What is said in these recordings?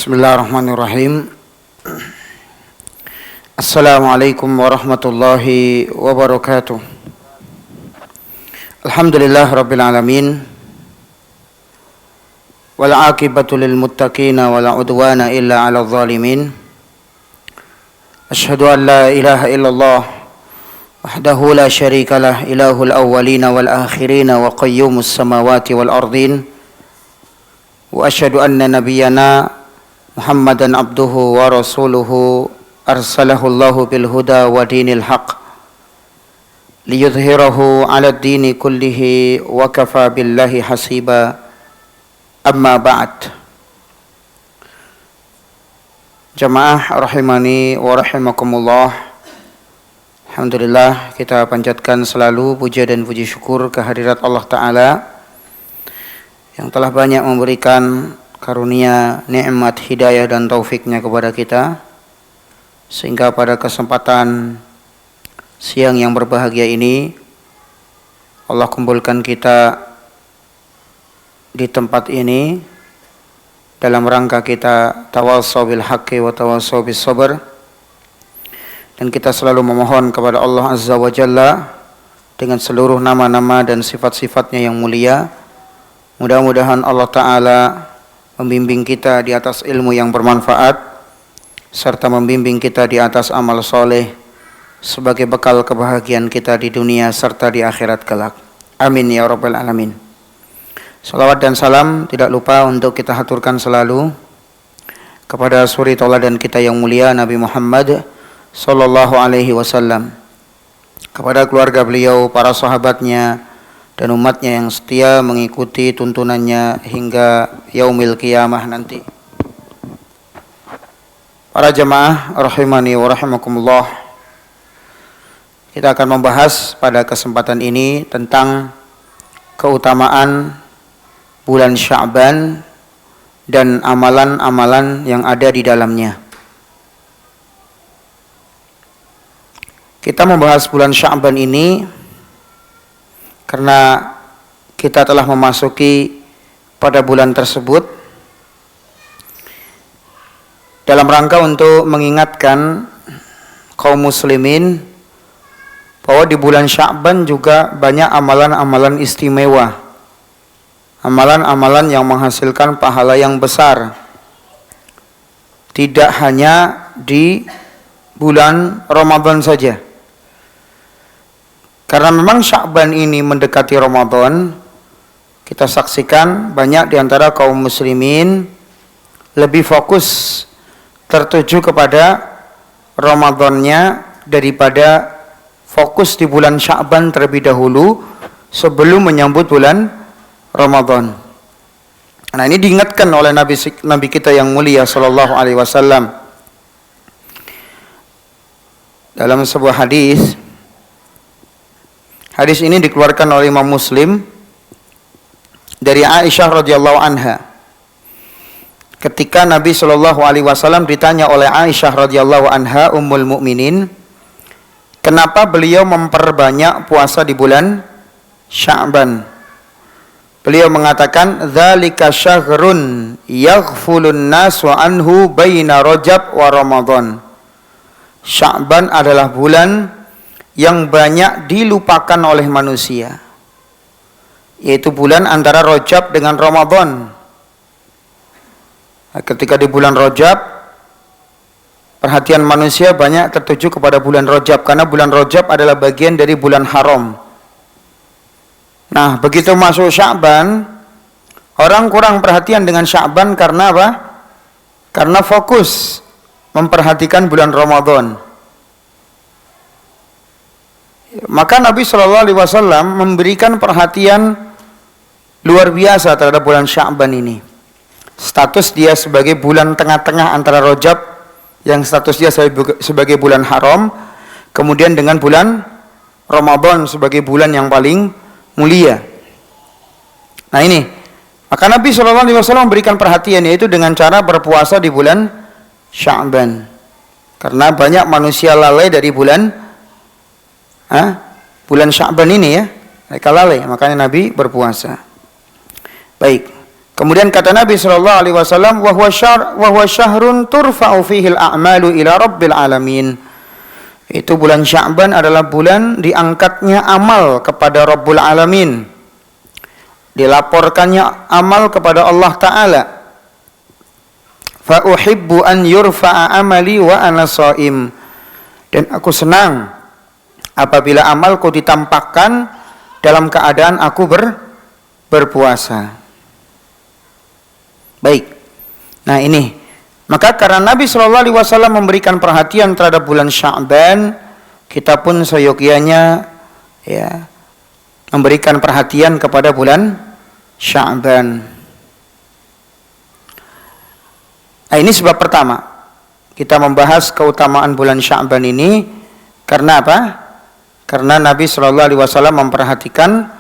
Bismillahirrahmanirrahim. Assalamualaikum warahmatullahi wabarakatuh. Alhamdulillah rabbil alamin. Wal aqibatu lil muttaqina wala udwana illa 'alal zalimin. Asyhadu an la ilaha illallah wahdahu la syarikalah ilahul awwalina wal akhirina wa qayyumus samawati wal ardin. Wa asyhadu anna nabiyyana Muhammadan abduhu wa rasuluhu arsalahu Allahu bil huda wa dinil haq liyudhhirahu 'ala ad-dini kullihi wa kafa billahi hasiba. Amma ba'd. Jamaah rahimani wa rahimakumullah. Alhamdulillah, kita panjatkan selalu puja dan puji syukur kehadirat Allah Ta'ala yang telah banyak memberikan karunia, nikmat, hidayah dan taufiknya kepada kita, sehingga pada kesempatan siang yang berbahagia ini Allah kumpulkan kita di tempat ini dalam rangka kita tawassaw bil haqqi wa tawassaw bis sabr, dan kita selalu memohon kepada Allah Azza wa Jalla dengan seluruh nama-nama dan sifat-sifatnya yang mulia, mudah-mudahan Allah Ta'ala membimbing kita di atas ilmu yang bermanfaat, serta membimbing kita di atas amal soleh sebagai bekal kebahagiaan kita di dunia serta di akhirat kelak. Amin ya rabbal alamin. Salawat dan salam tidak lupa untuk kita haturkan selalu kepada suri tauladan kita yang mulia Nabi Muhammad sallallahu alaihi wasallam, kepada keluarga beliau, para sahabatnya dan umatnya yang setia mengikuti tuntunannya hingga yaumil qiyamah nanti. Para jamaah rahimani wa rahimakumullah, kita akan membahas pada kesempatan ini tentang keutamaan bulan Sya'ban dan amalan-amalan yang ada di dalamnya. Kita membahas bulan Sya'ban ini karena kita telah memasuki pada bulan tersebut dalam rangka untuk mengingatkan kaum muslimin bahwa di bulan Sya'ban juga banyak amalan-amalan istimewa, amalan-amalan yang menghasilkan pahala yang besar, tidak hanya di bulan Ramadan saja. Karena memang Sya'ban ini mendekati Ramadan, kita saksikan banyak di antara kaum muslimin lebih fokus tertuju kepada Ramadannya daripada fokus di bulan Sya'ban terlebih dahulu sebelum menyambut bulan Ramadan. Nah, ini diingatkan oleh Nabi kita yang mulia sallallahu alaihi wasallam dalam sebuah hadis. Hadis ini dikeluarkan oleh Imam Muslim dari Aisyah radhiyallahu anha. Ketika Nabi sallallahu alaihi wasallam ditanya oleh Aisyah radhiyallahu anha ummul mukminin, kenapa beliau memperbanyak puasa di bulan Sya'ban? Beliau mengatakan, "Dzalika syahrun yaghfulun nasu anhu baina Rajab wa Ramadan." Sya'ban adalah bulan yang banyak dilupakan oleh manusia, yaitu bulan antara Rajab dengan Ramadan. Ketika di bulan Rajab, perhatian manusia banyak tertuju kepada bulan Rajab, karena bulan Rajab adalah bagian dari bulan haram. Nah, begitu masuk Sya'ban, orang kurang perhatian dengan Sya'ban karena apa? Karena fokus memperhatikan bulan Ramadan. Maka Nabi Shallallahu Alaihi Wasallam memberikan perhatian luar biasa terhadap bulan Sya'ban ini. Status dia sebagai bulan tengah-tengah antara Rajab yang status dia sebagai bulan haram, kemudian dengan bulan Ramadan sebagai bulan yang paling mulia. Nah ini, maka Nabi Shallallahu Alaihi Wasallam memberikan perhatian, yaitu dengan cara berpuasa di bulan Sya'ban, karena banyak manusia lalai dari bulan Sya'ban ini ya, mereka lalai, makanya Nabi berpuasa. Baik, Kemudian kata Nabi sallallahu alaihi wasallam, wa huwa syahrun turfa'u fihi al-a'malu ila rabbil alamin. Itu bulan Sya'ban adalah bulan diangkatnya amal kepada Rabbul Alamin. Dilaporkannya amal kepada Allah Ta'ala. Fa uhibbu an yurfa'a amali wa ana shaim. Dan aku senang apabila amalku ditampakkan dalam keadaan aku berpuasa. Baik. Nah ini. Maka karena Nabi Shallallahu Alaihi Wasallam memberikan perhatian terhadap bulan Sya'ban, kita pun seyogyanya ya memberikan perhatian kepada bulan Sya'ban. Nah ini sebab pertama kita membahas keutamaan bulan Sya'ban ini karena apa? Karena Nabi Shallallahu Alaihi Wasallam memperhatikan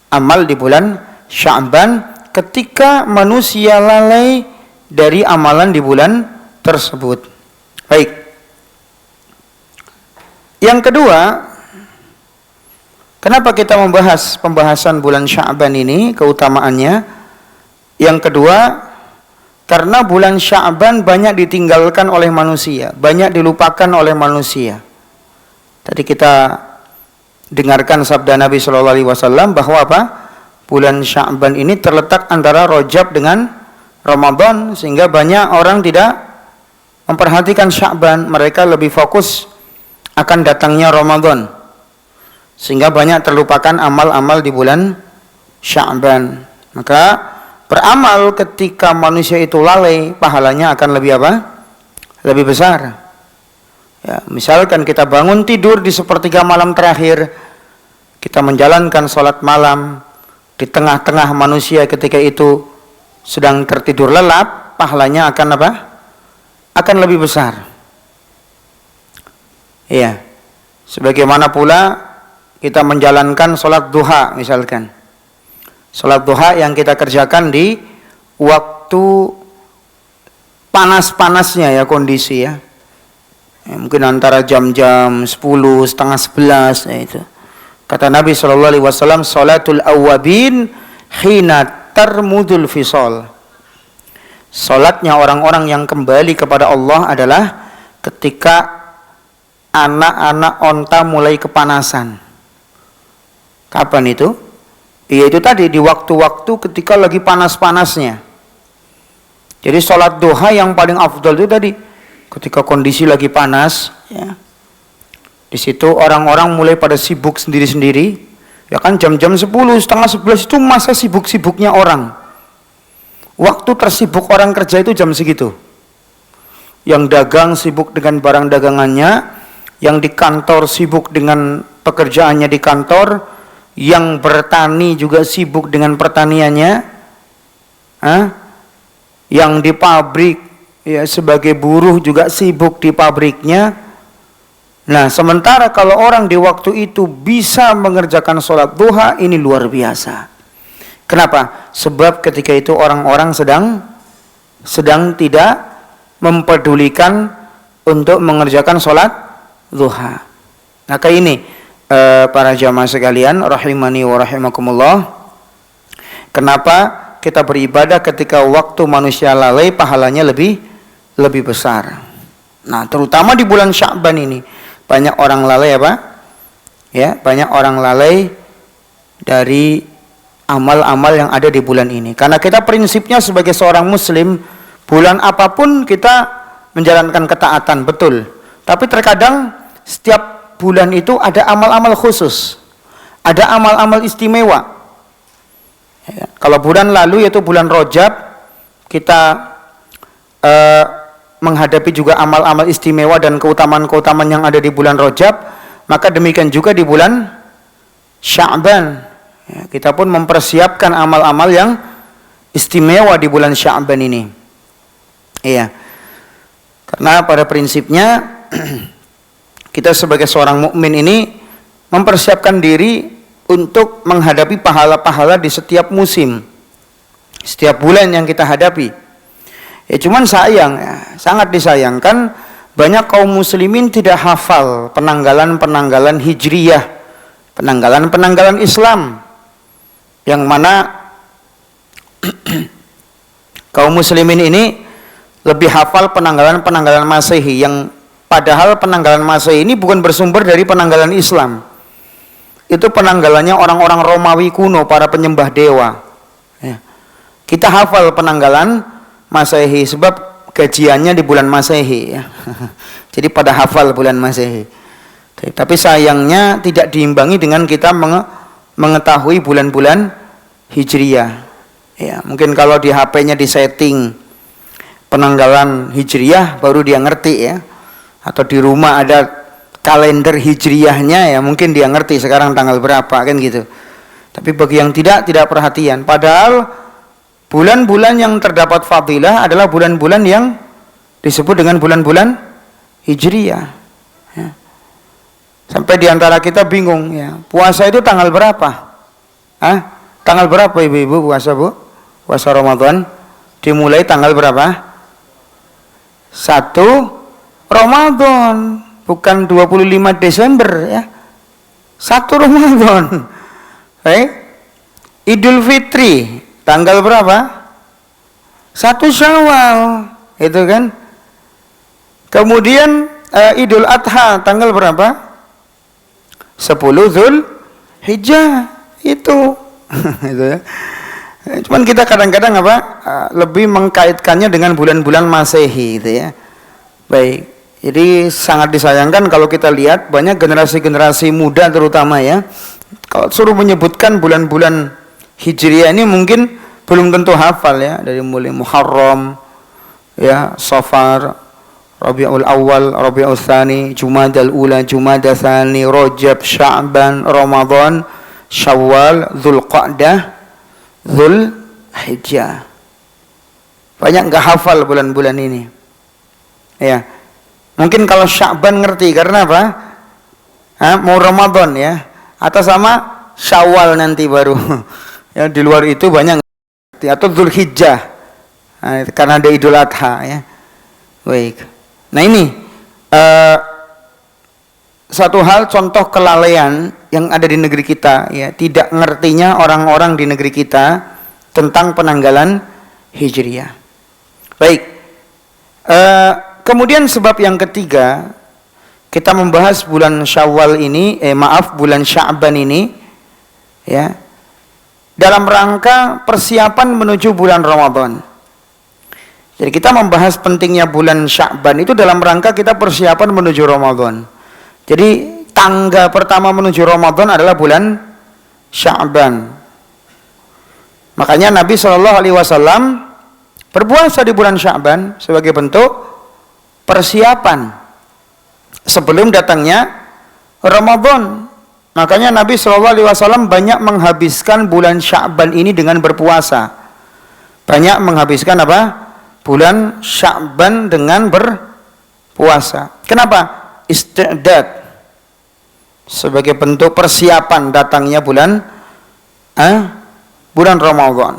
amal di bulan Sya'ban ketika manusia lalai dari amalan di bulan tersebut. Baik. Yang kedua, kenapa kita membahas pembahasan bulan Sya'ban ini, keutamaannya? Yang kedua, karena bulan Sya'ban banyak ditinggalkan oleh manusia, banyak dilupakan oleh manusia. Tadi kita dengarkan sabda Nabi Shallallahu Alaihi Wasallam bahwa apa? Bulan Sya'ban ini terletak antara Rajab dengan Ramadan, sehingga banyak orang tidak memperhatikan Sya'ban, mereka lebih fokus akan datangnya Ramadan, sehingga banyak terlupakan amal-amal di bulan Sya'ban. Maka beramal ketika manusia itu lalai, pahalanya akan lebih apa? Lebih besar. Ya, misalkan kita bangun tidur di sepertiga malam terakhir, kita menjalankan sholat malam di tengah-tengah manusia ketika itu sedang tertidur lelap, pahalanya akan apa? Akan lebih besar. Iya. Sebagaimana pula kita menjalankan sholat duha misalkan. Sholat duha yang kita kerjakan di waktu panas-panasnya ya kondisi ya. Mungkin antara jam-jam 10, setengah 11 ya itu. Kata Nabi SAW, sholatul awwabin hina tarmudul fisol. Salatnya orang-orang yang kembali kepada Allah adalah ketika anak-anak onta mulai kepanasan. Kapan itu? Yaitu tadi di waktu-waktu ketika lagi panas-panasnya. Jadi salat duha yang paling afdal itu tadi ketika kondisi lagi panas ya. Di situ orang-orang mulai pada sibuk sendiri-sendiri. Ya kan jam-jam 10, setengah 11 itu masa sibuk-sibuknya orang. Waktu tersibuk orang kerja itu jam segitu. Yang dagang sibuk dengan barang dagangannya, yang di kantor sibuk dengan pekerjaannya di kantor, yang bertani juga sibuk dengan pertaniannya, yang di pabrik ya sebagai buruh juga sibuk di pabriknya. Nah, sementara kalau orang di waktu itu bisa mengerjakan sholat duha, ini luar biasa. Kenapa? Sebab ketika itu orang-orang sedang tidak mempedulikan untuk mengerjakan sholat duha. Maka ini para jamaah sekalian, rahimani wa rahimakumullah, kenapa kita beribadah ketika waktu manusia lalai, pahalanya lebih besar. Nah, terutama di bulan Sya'ban ini banyak orang lalai apa? Ya, banyak orang lalai dari amal-amal yang ada di bulan ini. Karena kita prinsipnya sebagai seorang muslim, bulan apapun kita menjalankan ketaatan, betul. Tapi terkadang setiap bulan itu ada amal-amal khusus. Ada amal-amal istimewa. Ya, kalau bulan lalu yaitu bulan Rajab, kita menghadapi juga amal-amal istimewa dan keutamaan-keutamaan yang ada di bulan Rajab, maka demikian juga di bulan Sya'ban. Ya, kita pun mempersiapkan amal-amal yang istimewa di bulan Sya'ban ini. Iya. Karena pada prinsipnya kita sebagai seorang mukmin ini mempersiapkan diri untuk menghadapi pahala-pahala di setiap musim, setiap bulan yang kita hadapi. Ya cuman sayang, ya, sangat disayangkan banyak kaum muslimin tidak hafal penanggalan-penanggalan hijriyah, penanggalan-penanggalan Islam, yang mana Kaum muslimin ini lebih hafal penanggalan-penanggalan Masehi, yang padahal penanggalan Masehi ini bukan bersumber dari penanggalan Islam. Itu penanggalannya orang-orang Romawi kuno, para penyembah dewa. Ya. Kita hafal penanggalan Masehi sebab gajiannya di bulan Masehi. Ya. Jadi pada hafal bulan Masehi. Tapi sayangnya tidak diimbangi dengan kita mengetahui bulan-bulan Hijriyah. Ya, mungkin kalau di HP-nya disetting penanggalan Hijriyah baru dia ngerti ya. Atau di rumah ada kalender Hijriyahnya ya, mungkin dia ngerti sekarang tanggal berapa kan gitu. Tapi bagi yang tidak perhatian. Padahal bulan-bulan yang terdapat fadilah adalah bulan-bulan yang disebut dengan bulan-bulan Hijriyah. Ya. Sampai diantara kita bingung ya, puasa itu tanggal berapa? Tanggal berapa ibu-ibu puasa bu? Puasa Ramadan dimulai tanggal berapa? 1 Ramadan, bukan 25 Desember ya. 1 Ramadan. Idul Fitri tanggal berapa? 1 Syawal, itu kan. Kemudian Idul Adha tanggal berapa? 10 Zulhijjah itu. Itu ya. Cuman kita kadang-kadang lebih mengkaitkannya dengan bulan-bulan Masehi gitu ya. Baik. Jadi sangat disayangkan kalau kita lihat banyak generasi-generasi muda terutama ya, kalau suruh menyebutkan bulan-bulan Hijriah ini mungkin belum tentu hafal ya, dari mulai Muharram ya, Safar, Rabiul Awal, Rabiul Tsani, Jumadal Ula, Jumadal Tsani, Rajab, Sya'ban, Ramadan, Syawal, Dzulqa'dah, Dzulhijjah. Banyak enggak hafal bulan-bulan ini. Ya. Mungkin kalau Sya'ban ngerti karena apa? Mau Ramadan ya. Atau sama Syawal nanti baru. Ya, di luar itu banyak ngerti. Atau Dzulhijjah. Karena ada Idul Adha ya. Baik. Nah ini satu hal contoh kelalaian yang ada di negeri kita ya, tidak ngertinya orang-orang di negeri kita tentang penanggalan Hijriyah. Baik. Kemudian sebab yang ketiga, kita membahas bulan Syawal ini, bulan Sya'ban ini ya, dalam rangka persiapan menuju bulan Ramadan. Jadi kita membahas pentingnya bulan Sya'ban itu dalam rangka kita persiapan menuju Ramadan. Jadi tangga pertama menuju Ramadan adalah bulan Sya'ban. Makanya Nabi SAW berpuasa di bulan Sya'ban sebagai bentuk persiapan sebelum datangnya Ramadan. Makanya Nabi SAW banyak menghabiskan bulan Sya'ban ini dengan berpuasa. Banyak menghabiskan bulan Sya'ban dengan berpuasa. Kenapa? Isti'dad, sebagai bentuk persiapan datangnya bulan Ramadan.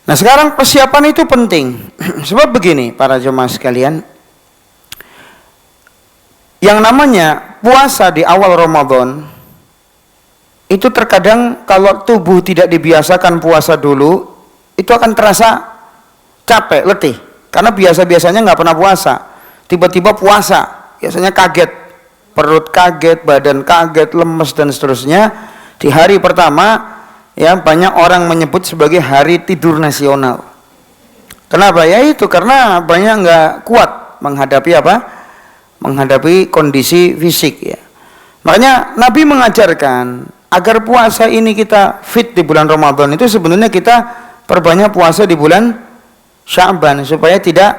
Nah sekarang persiapan itu penting. Sebab begini para jemaah sekalian, yang namanya puasa di awal Ramadan itu terkadang kalau tubuh tidak dibiasakan puasa dulu, itu akan terasa capek, letih. Karena biasa-biasanya nggak pernah puasa, tiba-tiba puasa, biasanya kaget, perut kaget, badan kaget, lemes dan seterusnya. Di hari pertama ya banyak orang menyebut sebagai hari tidur nasional. Kenapa? Ya itu karena banyak nggak kuat menghadapi menghadapi kondisi fisik ya. Makanya Nabi mengajarkan agar puasa ini kita fit di bulan Ramadan itu sebenarnya kita perbanyak puasa di bulan Sya'ban supaya tidak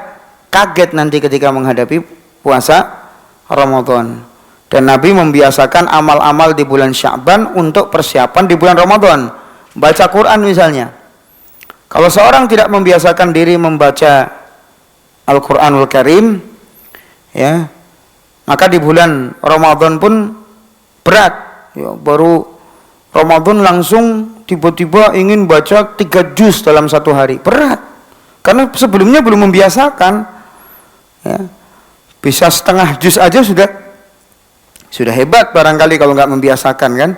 kaget nanti ketika menghadapi puasa Ramadan. Dan Nabi membiasakan amal-amal di bulan Sya'ban untuk persiapan di bulan Ramadan. Baca Quran misalnya. Kalau seorang tidak membiasakan diri membaca Al-Quranul Karim ya, maka di bulan Ramadan pun berat ya, baru Ramadan langsung tiba-tiba ingin baca 3 juz dalam satu hari, berat. Karena sebelumnya belum membiasakan ya. Bisa setengah juz aja sudah hebat barangkali kalau nggak membiasakan kan.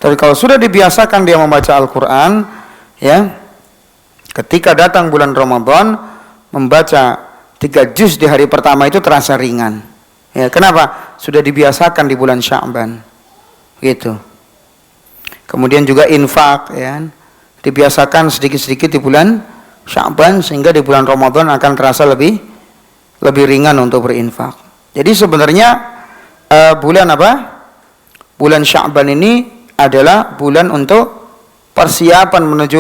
Tapi kalau sudah dibiasakan dia membaca Al-Quran, ya, ketika datang bulan Ramadan, membaca 3 juz di hari pertama itu terasa ringan. Ya, kenapa? Sudah dibiasakan di bulan Sya'ban. Gitu. Kemudian juga infak, ya, dibiasakan sedikit-sedikit di bulan Sya'ban sehingga di bulan Ramadan akan terasa lebih ringan untuk berinfak. Jadi sebenarnya bulan apa? Bulan Sya'ban ini adalah bulan untuk persiapan menuju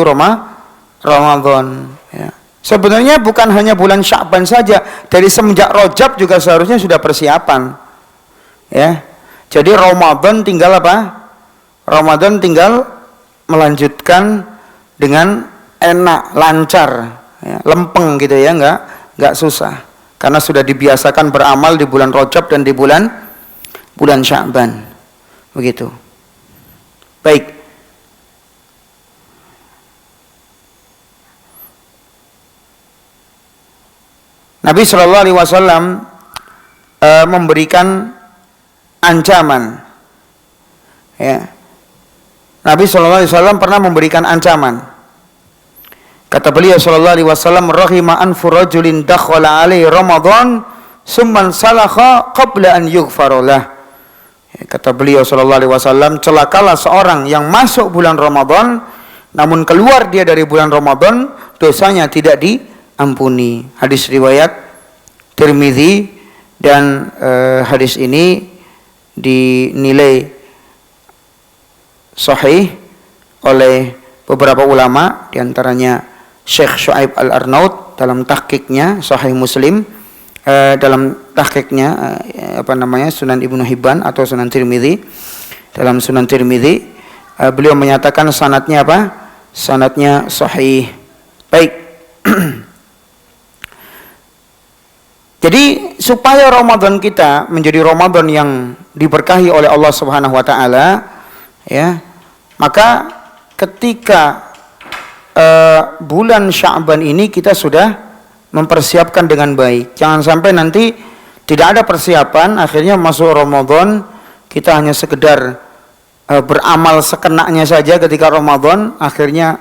Ramadan. Ya. Sebenarnya bukan hanya bulan Sya'ban saja, dari semenjak Rajab juga seharusnya sudah persiapan. Ya. Jadi Ramadan tinggal apa? Ramadan tinggal melanjutkan dengan enak, lancar, ya, lempeng gitu ya, enggak susah. Karena sudah dibiasakan beramal di bulan Rajab dan di bulan Sya'ban. Begitu. Baik. Nabi Shallallahu Alaihi Wasallam memberikan ancaman. Ya. Nabi Shallallahu Alaihi Wasallam pernah memberikan ancaman. Kata beliau Shallallahu Alaihi Wasallam, rahima anfu rajulin dakhala alaihi Ramadan summan salakha qabla an yughfarolah. Kata beliau Shallallahu Alaihi Wasallam, celakalah seorang yang masuk bulan Ramadan namun keluar dia dari bulan Ramadan, dosanya tidak diampuni. Hadis riwayat Tirmidzi, dan hadis ini dinilai sahih oleh beberapa ulama, diantaranya Syekh Syuaib Al-Arnaud dalam tahqiqnya Sahih Muslim, dalam tahqiqnya Sunan Ibnu Hibban atau Sunan Tirmidzi. Dalam Sunan Tirmidzi beliau menyatakan sanadnya apa? Sanadnya sahih. Baik. Jadi supaya Ramadan kita menjadi Ramadan yang diberkahi oleh Allah Subhanahu wa taala, ya, maka ketika bulan Sya'ban ini kita sudah mempersiapkan dengan baik. Jangan sampai nanti tidak ada persiapan, akhirnya masuk Ramadan kita hanya sekedar beramal sekenaknya saja ketika Ramadan, akhirnya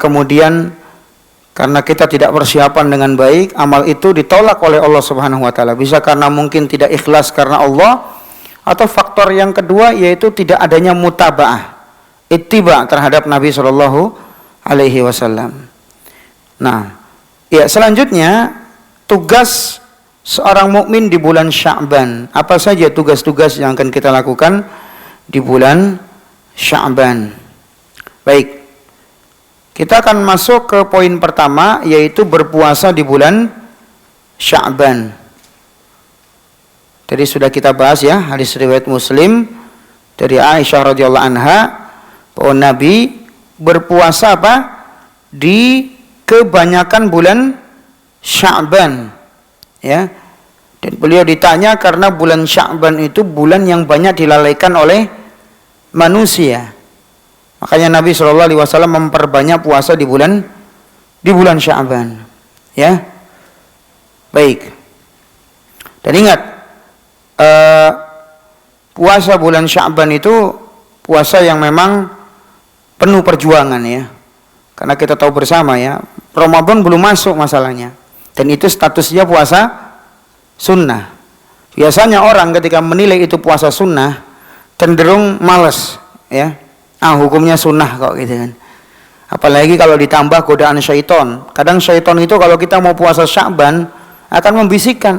kemudian karena kita tidak persiapan dengan baik, amal itu ditolak oleh Allah Subhanahu wa taala. Bisa karena mungkin tidak ikhlas karena Allah, atau faktor yang kedua yaitu tidak adanya mutabaah, ittiba terhadap Nabi Shallallahu Alaihi Wasallam. Nah, ya, selanjutnya tugas seorang mukmin di bulan Sya'ban. Apa saja tugas-tugas yang akan kita lakukan di bulan Sya'ban? Baik. Kita akan masuk ke poin pertama, yaitu berpuasa di bulan Sya'ban. Tadi sudah kita bahas ya, hadis riwayat Muslim dari Aisyah radhiyallahu anha bahwa Nabi berpuasa apa? Di kebanyakan bulan Sya'ban, ya. Dan beliau ditanya karena bulan Sya'ban itu bulan yang banyak dilalaikan oleh manusia. Makanya Nabi Shallallahu Alaihi Wasallam memperbanyak puasa di bulan Sya'ban, ya. Baik. Dan ingat, puasa bulan Sya'ban itu puasa yang memang penuh perjuangan, ya. Karena kita tahu bersama ya, Ramadan belum masuk masalahnya. Dan itu statusnya puasa sunnah. Biasanya orang ketika menilai itu puasa sunnah cenderung malas, ya. Hukumnya sunnah kok gitu kan. Apalagi kalau ditambah godaan syaitan. Kadang syaitan itu kalau kita mau puasa Sya'ban akan membisikkan,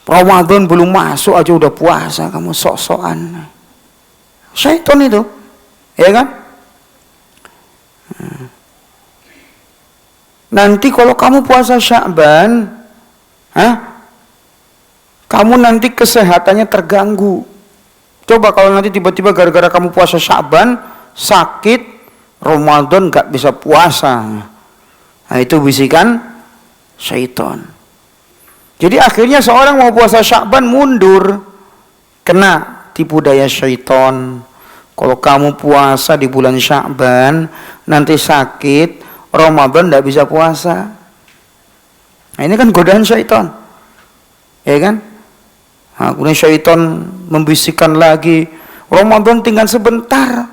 Ramadan belum masuk aja udah puasa, kamu sok-sokan. Syaitan itu, ya kan? Nanti kalau kamu puasa Sya'ban, kamu nanti kesehatannya terganggu. Coba kalau nanti tiba-tiba gara-gara kamu puasa Sya'ban sakit, Ramadan gak bisa puasa. Nah, itu bisikan syaitan. Jadi akhirnya seorang mau puasa Sya'ban mundur, kena tipu daya syaitan. Kalau kamu puasa di bulan Sya'ban nanti sakit, Ramadan gak bisa puasa. Nah, ini kan godaan syaitan, ya kan? Kemudian syaitan membisikkan lagi, Ramadan tinggal sebentar.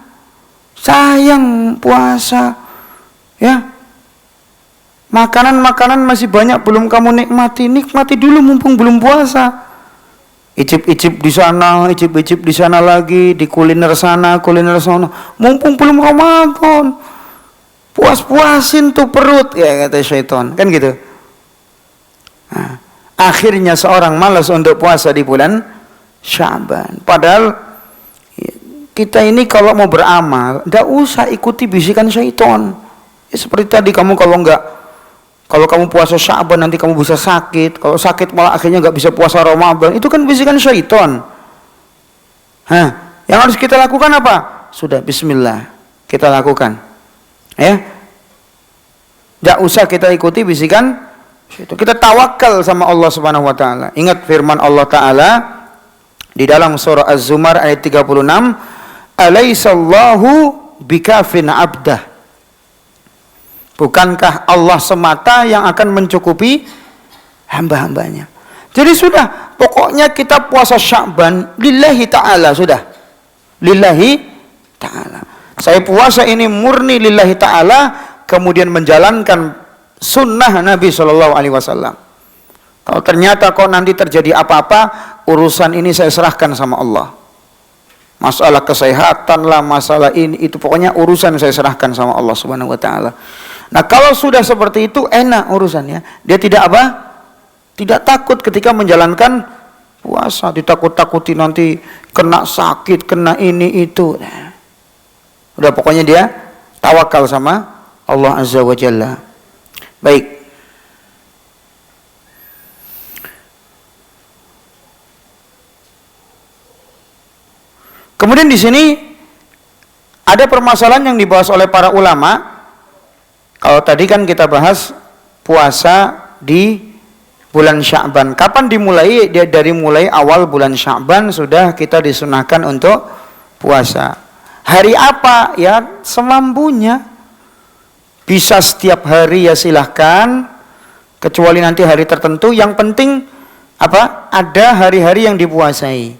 Sayang puasa. Ya. Makanan-makanan masih banyak belum kamu nikmati. Nikmati dulu mumpung belum puasa. Icip-icip di sana, icip-icip di sana lagi, di kuliner sana, kuliner sana. Mumpung belum Ramadan. Puas-puasin tuh perut, ya kata syaitan. Kan gitu. Nah, akhirnya seorang malas untuk puasa di bulan Sya'ban. Padahal kita ini kalau mau beramal, tidak usah ikuti bisikan syaitan. Ya, seperti tadi kamu kalau kamu puasa Sya'ban nanti kamu bisa sakit. Kalau sakit malah akhirnya nggak bisa puasa Ramadan. Itu kan bisikan syaitan. Yang harus kita lakukan apa? Sudah Bismillah kita lakukan. Ya, tidak usah kita ikuti bisikan syaitan. Kita tawakal sama Allah Subhanahu Wa Taala. Ingat firman Allah Taala di dalam surah Az-Zumar ayat 36. Alaihissallahu bikafin abdah. Bukankah Allah semata yang akan mencukupi hamba-hambanya? Jadi sudah, pokoknya kita puasa Sya'ban lillahi ta'ala, sudah. Lillahi ta'ala. Saya puasa ini murni lillahi ta'ala, kemudian menjalankan sunnah Nabi SAW. Kalau ternyata kok nanti terjadi apa-apa, urusan ini saya serahkan sama Allah. Masalah kesehatan lah, masalah ini itu pokoknya urusan saya serahkan sama Allah Subhanahu Wa Taala. Nah kalau sudah seperti itu enak urusannya. Dia tidak apa? Tidak takut ketika menjalankan puasa. Ditakut-takuti nanti kena sakit, kena ini itu. Nah, udah pokoknya dia tawakal sama Allah Azza wa Jalla. Baik. Kemudian di sini ada permasalahan yang dibahas oleh para ulama. Kalau tadi kan kita bahas puasa di bulan Sya'ban. Kapan dimulai? Dia dari mulai awal bulan Sya'ban sudah kita disunahkan untuk puasa. Hari apa? Ya semampunya. Bisa setiap hari ya silahkan. Kecuali nanti hari tertentu. Yang penting apa? Ada hari-hari yang dipuasai.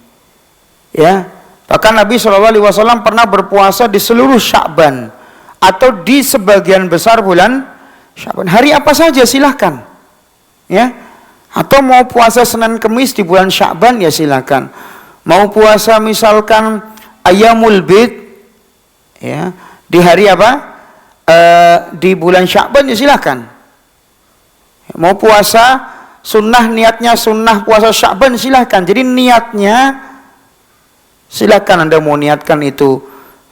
Ya. Bahkan Nabi SAW pernah berpuasa di seluruh Sya'ban atau di sebagian besar bulan Sya'ban. Hari apa saja silahkan, ya. Atau mau puasa Senin Kemis di bulan Sya'ban ya silahkan. Mau puasa misalkan Ayyamul Bid, ya, di hari apa? Di bulan Sya'ban ya silahkan. Mau puasa sunnah, niatnya sunnah puasa Sya'ban silahkan. Jadi niatnya silakan Anda mau niatkan itu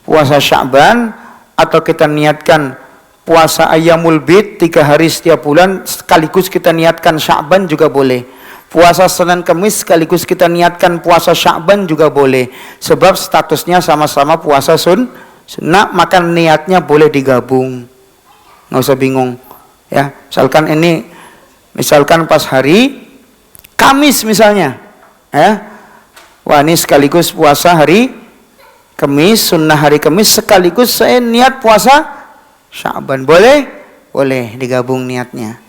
puasa Sya'ban atau kita niatkan puasa Ayyamul Bid 3 hari setiap bulan sekaligus kita niatkan Sya'ban juga boleh. Puasa Senin Kemis sekaligus kita niatkan puasa Sya'ban juga boleh. Sebab statusnya sama-sama puasa sunnah, maka niatnya boleh digabung. Nggak usah bingung. Ya, misalkan pas hari Kamis misalnya, ya. Wah ini sekaligus puasa hari Kamis, sunnah hari Kamis, sekaligus saya niat puasa Sya'ban. Boleh? Boleh digabung niatnya.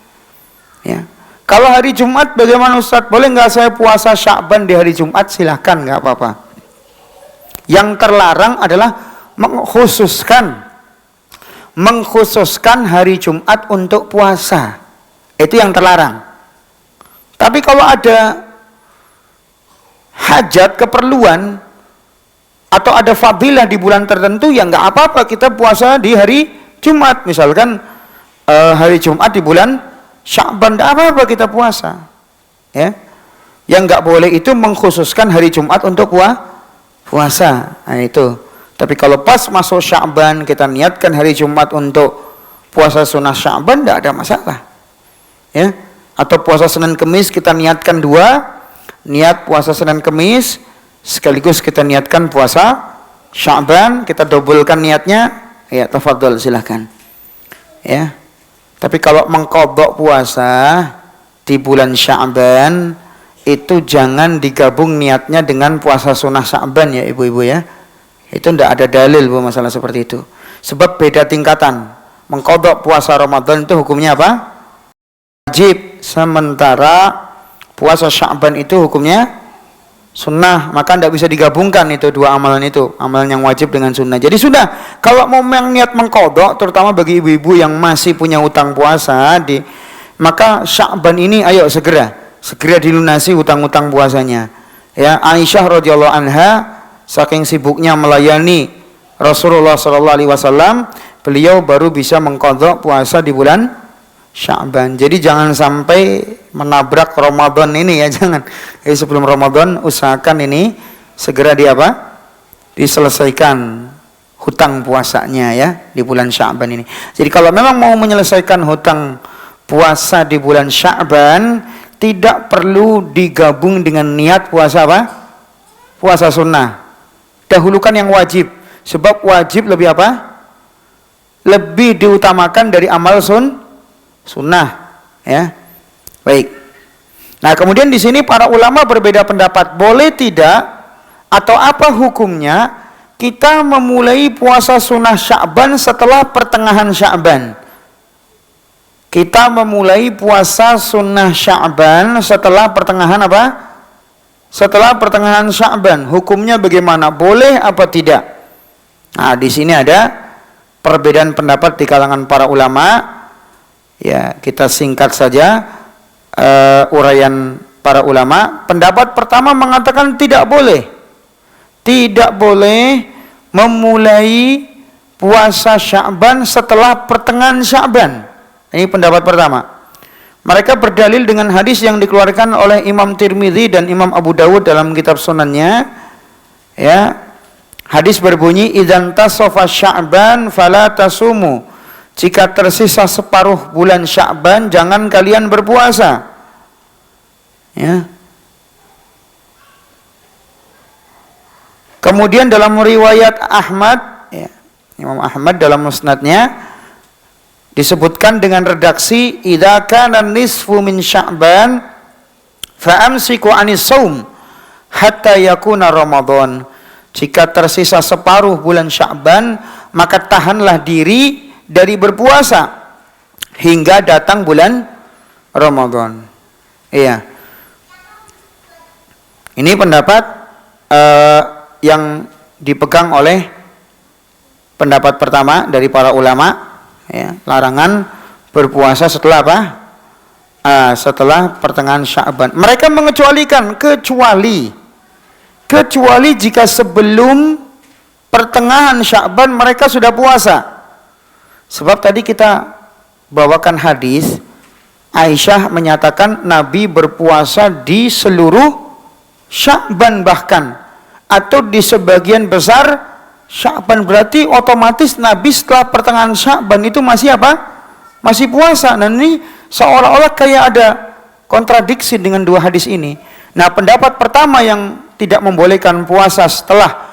Ya. Kalau hari Jumat bagaimana Ustaz? Boleh nggak saya puasa Sya'ban di hari Jumat? Silahkan, nggak apa-apa. Yang terlarang adalah mengkhususkan hari Jumat untuk puasa. Itu yang terlarang. Tapi kalau ada hajat, keperluan, atau ada fadilah di bulan tertentu, ya nggak apa-apa kita puasa di hari Jumat. Misalkan hari Jumat di bulan Sya'ban, nggak apa-apa kita puasa. Ya, yang nggak boleh itu mengkhususkan hari Jumat untuk puasa. Nah itu. Tapi kalau pas masuk Sya'ban kita niatkan hari Jumat untuk puasa sunnah Sya'ban, nggak ada masalah. Ya, atau puasa Senin Kemis kita niatkan 2. Niat puasa Senin Kemis sekaligus kita niatkan puasa Sya'ban, kita dobelkan niatnya, ya tafadhol silahkan. Ya. Tapi kalau mengqadha puasa di bulan Sya'ban itu jangan digabung niatnya dengan puasa sunnah Sya'ban ya ibu-ibu ya. Itu tidak ada dalil bu masalah seperti itu. Sebab beda tingkatan. Mengqadha puasa Ramadan itu hukumnya apa? Wajib, sementara puasa Sya'ban itu hukumnya sunnah, maka tidak bisa digabungkan itu dua amalan itu, amalan yang wajib dengan sunnah. Jadi sudah, kalau mau niat mengqadha, terutama bagi ibu-ibu yang masih punya utang puasa, maka Sya'ban ini ayo segera dilunasi utang-utang puasanya. Ya, Aisyah radhiyallahu anha saking sibuknya melayani Rasulullah sallallahu alaihi wasallam, beliau baru bisa mengqadha puasa di bulan Sya'ban. Jadi jangan sampai menabrak Ramadan ini ya, jangan. Jadi sebelum Ramadan usahakan ini segera diselesaikan hutang puasanya ya di bulan Sya'ban ini. Jadi kalau memang mau menyelesaikan hutang puasa di bulan Sya'ban, tidak perlu digabung dengan niat puasa puasa sunnah. Dahulukan yang wajib, sebab wajib lebih lebih diutamakan dari amal sunnah ya. Baik. Nah, kemudian di sini para ulama berbeda pendapat, boleh tidak atau apa hukumnya kita memulai puasa sunnah Sya'ban setelah pertengahan Sya'ban. Kita memulai puasa sunnah Sya'ban setelah pertengahan Setelah pertengahan Sya'ban. Hukumnya bagaimana? Boleh apa tidak? Nah, di sini ada perbedaan pendapat di kalangan para ulama. Ya, kita singkat saja uraian para ulama. Pendapat pertama mengatakan tidak boleh. Tidak boleh memulai puasa Sya'ban setelah pertengahan Sya'ban. Ini pendapat pertama. Mereka berdalil dengan hadis yang dikeluarkan oleh Imam Tirmidzi dan Imam Abu Dawud dalam kitab sunannya. Ya. Hadis berbunyi, "Idzan tasafa Sya'ban fala tasumu." Jika tersisa separuh bulan Sya'ban, jangan kalian berpuasa. Ya. Kemudian dalam riwayat Ahmad, ya, Imam Ahmad dalam musnadnya disebutkan dengan redaksi, "Idza kana nisfu min Sya'ban fa amsiku 'anis shaum hatta yakuna Ramadan." Jika tersisa separuh bulan Sya'ban, maka tahanlah diri dari berpuasa hingga datang bulan Ramadan. Iya. Ini pendapat yang dipegang oleh pendapat pertama dari para ulama, ya, larangan berpuasa setelah setelah pertengahan Sya'ban. Mereka mengecualikan kecuali jika sebelum pertengahan Sya'ban mereka sudah puasa. Sebab tadi kita bawakan hadis Aisyah menyatakan Nabi berpuasa di seluruh Sya'ban bahkan, atau di sebagian besar Sya'ban. Berarti otomatis Nabi setelah pertengahan Sya'ban itu masih masih puasa. Nah, ini seolah-olah kayak ada kontradiksi dengan dua hadis ini. Nah, pendapat pertama yang tidak membolehkan puasa setelah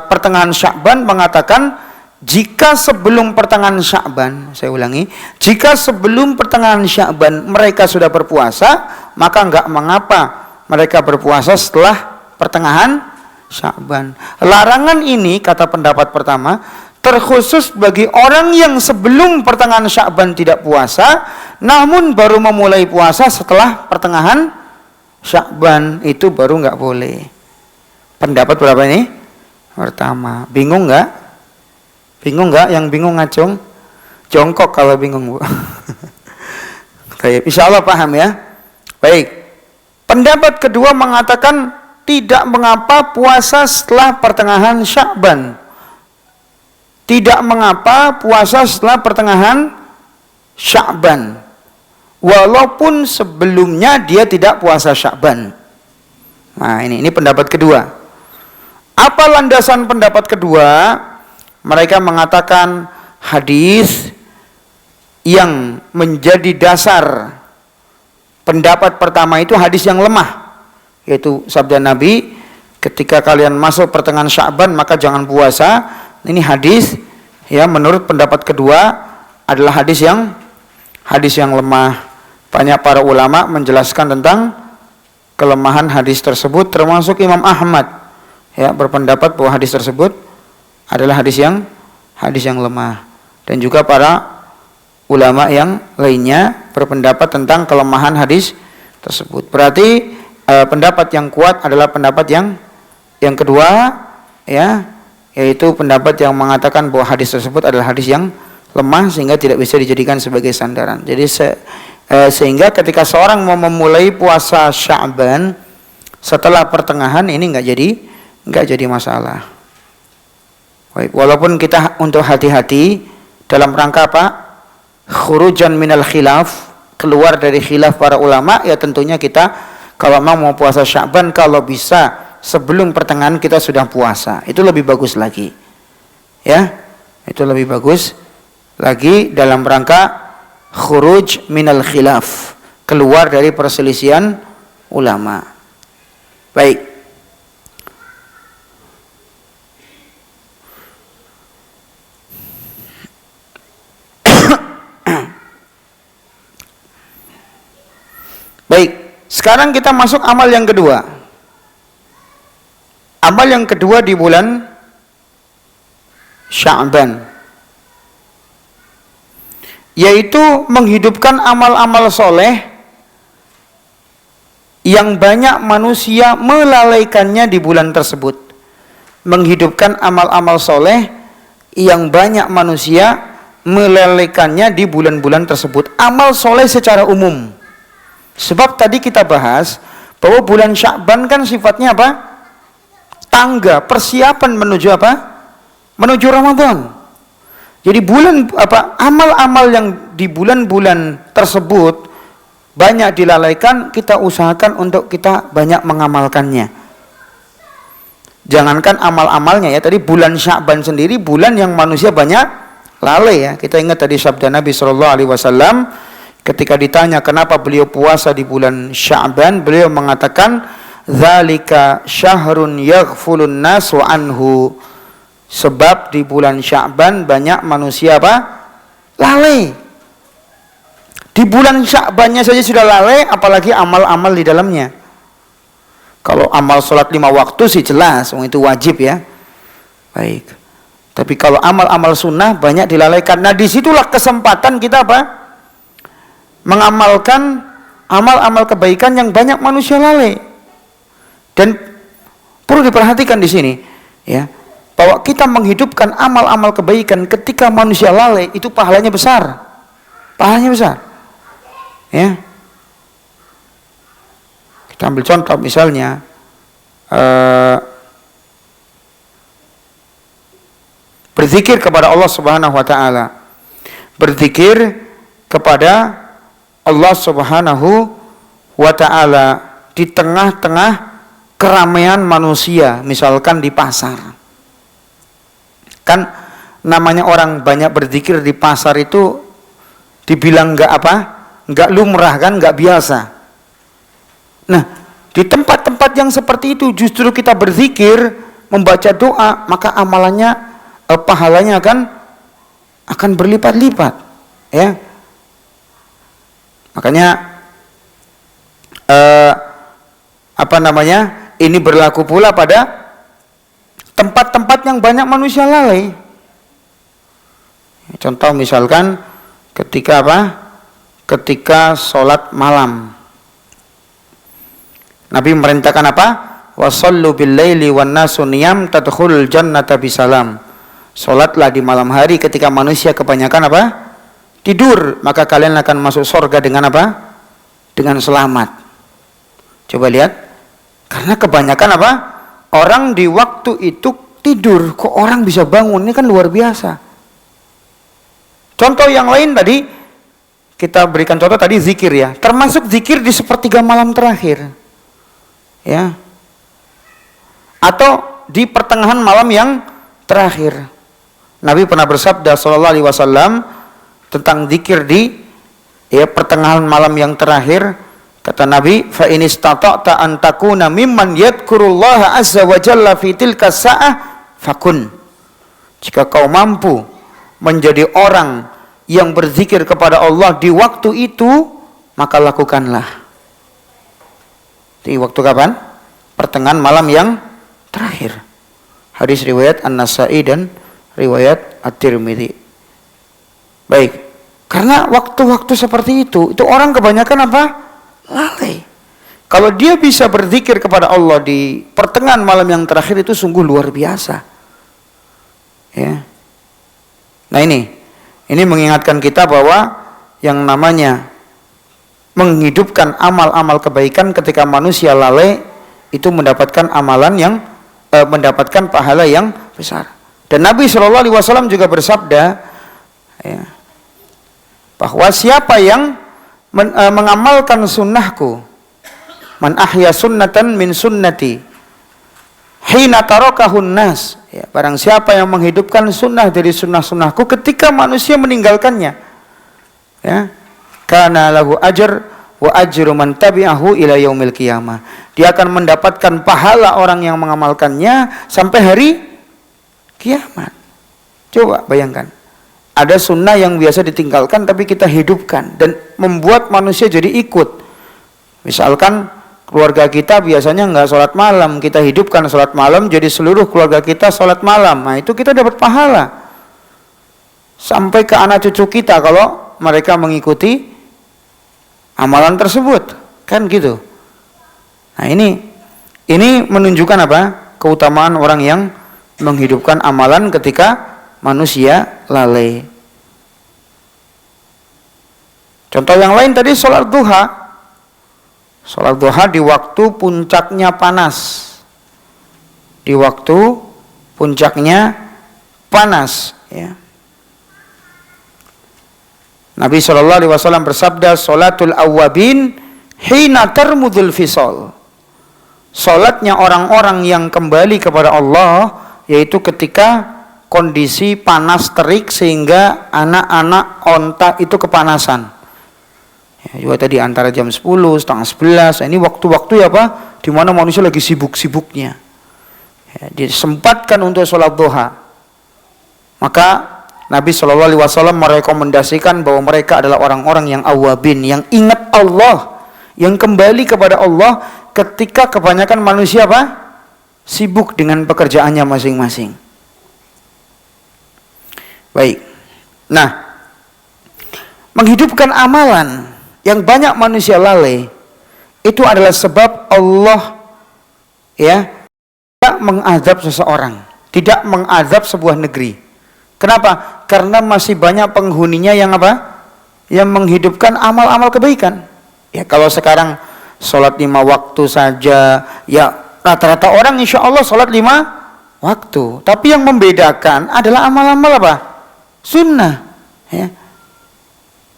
pertengahan Sya'ban mengatakan, jika sebelum pertengahan Sya'ban, saya ulangi, jika sebelum pertengahan Sya'ban mereka sudah berpuasa, maka enggak mengapa mereka berpuasa setelah pertengahan Sya'ban. Larangan ini, kata pendapat pertama, terkhusus bagi orang yang sebelum pertengahan Sya'ban tidak puasa, namun baru memulai puasa setelah pertengahan Sya'ban, itu baru enggak boleh. Pendapat berapa ini? Pertama. Bingung enggak? Bingung nggak? Yang bingung ngacung, jongkok kalau bingung, Bu. Baik, insya Allah paham ya. Baik. Pendapat kedua mengatakan tidak mengapa puasa setelah pertengahan Sya'ban. Tidak mengapa puasa setelah pertengahan Sya'ban, walaupun sebelumnya dia tidak puasa Sya'ban. Nah, ini pendapat kedua. Apa landasan pendapat kedua? Mereka mengatakan hadis yang menjadi dasar pendapat pertama itu hadis yang lemah, yaitu sabda Nabi, ketika kalian masuk pertengahan Sya'ban maka jangan puasa. Ini hadis ya, menurut pendapat kedua adalah hadis yang lemah. Banyak para ulama menjelaskan tentang kelemahan hadis tersebut, termasuk Imam Ahmad ya, berpendapat bahwa hadis tersebut adalah hadis yang lemah, dan juga para ulama yang lainnya berpendapat tentang kelemahan hadis tersebut. Berarti pendapat yang kuat adalah pendapat yang kedua, ya, yaitu pendapat yang mengatakan bahwa hadis tersebut adalah hadis yang lemah sehingga tidak bisa dijadikan sebagai sandaran. Jadi sehingga ketika seorang mau memulai puasa Sya'ban setelah pertengahan ini nggak jadi masalah. Baik, walaupun kita untuk hati-hati dalam rangka apa? Khurujan minal khilaf, keluar dari khilaf para ulama, ya tentunya kita kalau mau puasa Sya'ban kalau bisa sebelum pertengahan kita sudah puasa, itu lebih bagus lagi. Ya, itu lebih bagus lagi dalam rangka khuruj minal khilaf, keluar dari perselisihan ulama. Baik. Baik, sekarang kita masuk amal yang kedua. Amal yang kedua di bulan Sya'ban, yaitu menghidupkan amal-amal soleh yang banyak manusia melalaikannya di bulan tersebut. Menghidupkan amal-amal soleh yang banyak manusia melalaikannya di bulan-bulan tersebut. Amal soleh secara umum. Sebab tadi kita bahas bahwa bulan Sya'ban kan sifatnya apa? Tangga, persiapan menuju apa? Menuju Ramadan. Jadi amal-amal yang di bulan-bulan tersebut banyak dilalaikan, kita usahakan untuk kita banyak mengamalkannya. Jangankan amal-amalnya ya, tadi bulan Sya'ban sendiri bulan yang manusia banyak lalai ya. Kita ingat tadi sabda Nabi SAW ketika ditanya kenapa beliau puasa di bulan Sya'ban, beliau mengatakan dzalika syahrun yaghfulun nasu anhu. Sebab di bulan Sya'ban banyak manusia apa? Lalai. Di bulan Sya'bannya saja sudah lalai, apalagi amal-amal di dalamnya. Kalau amal sholat 5 waktu sih jelas, itu wajib ya. Baik. Tapi kalau amal-amal sunnah banyak dilalaikan. Nah disitulah kesempatan kita apa? Mengamalkan amal-amal kebaikan yang banyak manusia lalai. Dan perlu diperhatikan di sini, ya, bahwa kita menghidupkan amal-amal kebaikan ketika manusia lalai itu pahalanya besar. Pahalanya besar. Ya. Kita ambil contoh misalnya berzikir kepada Allah Subhanahu wa taala. Berzikir kepada Allah Subhanahu wa taala di tengah-tengah keramaian manusia, misalkan di pasar. Kan namanya orang banyak berzikir di pasar itu dibilang enggak lumrah kan, enggak biasa. Nah, di tempat-tempat yang seperti itu justru kita berzikir, membaca doa, maka amalannya pahalanya akan berlipat-lipat, ya. Makanya ini berlaku pula pada tempat-tempat yang banyak manusia lalai. Contoh misalkan ketika sholat malam. Nabi merintahkan apa? Wasallu bil laili wan nasu niyam tadkhulul jannata bisalam. Sholatlah di malam hari ketika manusia kebanyakan apa? Tidur, maka kalian akan masuk surga dengan apa? Dengan selamat. Coba lihat, karena kebanyakan apa? Orang di waktu itu tidur, kok orang bisa bangun? Ini kan luar biasa. Contoh yang lain tadi, kita berikan contoh tadi zikir ya, termasuk zikir di sepertiga malam terakhir, ya, atau di pertengahan malam yang terakhir. Nabi pernah bersabda sallallahu alaihi wasallam tentang zikir di pertengahan malam yang terakhir. Kata Nabi, fa in istata'ta an takuna mimman yadhkurullaha azza wa jalla fi tilka sa'ah fakun. Jika kau mampu menjadi orang yang berzikir kepada Allah di waktu itu, maka lakukanlah. Di waktu kapan? Pertengahan malam yang terakhir. Hadis riwayat An-Nasa'i dan riwayat At-Tirmidzi. Baik, karena waktu-waktu seperti itu orang kebanyakan apa? Lalai. Kalau dia bisa berzikir kepada Allah di pertengahan malam yang terakhir itu sungguh luar biasa. Ya. Nah ini mengingatkan kita bahwa yang namanya menghidupkan amal-amal kebaikan ketika manusia lalai itu mendapatkan amalan yang mendapatkan pahala yang besar. Dan Nabi Shallallahu Alaihi Wasallam juga bersabda, ya, bahwa siapa yang mengamalkan sunnahku, man ahya sunnatan min sunnati hina tarakahun nas, ya, barang siapa yang menghidupkan sunnah dari sunnah-sunnahku ketika manusia meninggalkannya, ya, kana lahu ajr wa ajru man tabi'ahu ila yaumil qiyamah, dia akan mendapatkan pahala orang yang mengamalkannya sampai hari kiamat. Coba bayangkan, ada sunnah yang biasa ditinggalkan tapi kita hidupkan dan membuat manusia jadi ikut. Misalkan keluarga kita biasanya nggak sholat malam, kita hidupkan sholat malam, jadi seluruh keluarga kita sholat malam. Nah itu kita dapat pahala sampai ke anak cucu kita kalau mereka mengikuti amalan tersebut, kan gitu. Nah ini menunjukkan apa? Keutamaan orang yang menghidupkan amalan ketika manusia lalai. Contoh yang lain tadi sholat duha. Sholat duha di waktu puncaknya panas. Di waktu puncaknya panas, ya. Nabi Shallallahu Alaihi Wasallam bersabda, "Sholatul awwabin hina tarmudul fisol." Sholatnya orang-orang yang kembali kepada Allah yaitu ketika kondisi panas terik sehingga anak-anak onta itu kepanasan. Ya, juga tadi antara jam 10, setengah 11, ini waktu-waktu ya Pak, di mana manusia lagi sibuk-sibuknya. Ya, disempatkan untuk sholat duha. Maka Nabi Shallallahu Alaihi Wasallam merekomendasikan bahwa mereka adalah orang-orang yang awabin, yang ingat Allah, yang kembali kepada Allah ketika kebanyakan manusia Pak, sibuk dengan pekerjaannya masing-masing. Baik. Nah, menghidupkan amalan yang banyak manusia lalai itu adalah sebab Allah, ya, tidak mengadab seseorang, tidak mengadab sebuah negeri. Kenapa? Karena masih banyak penghuninya yang apa? Yang menghidupkan amal-amal kebaikan. Ya, kalau sekarang sholat 5 waktu saja, ya rata-rata orang insya Allah sholat 5 waktu. Tapi yang membedakan adalah amal-amal apa? Sunnah. Ya.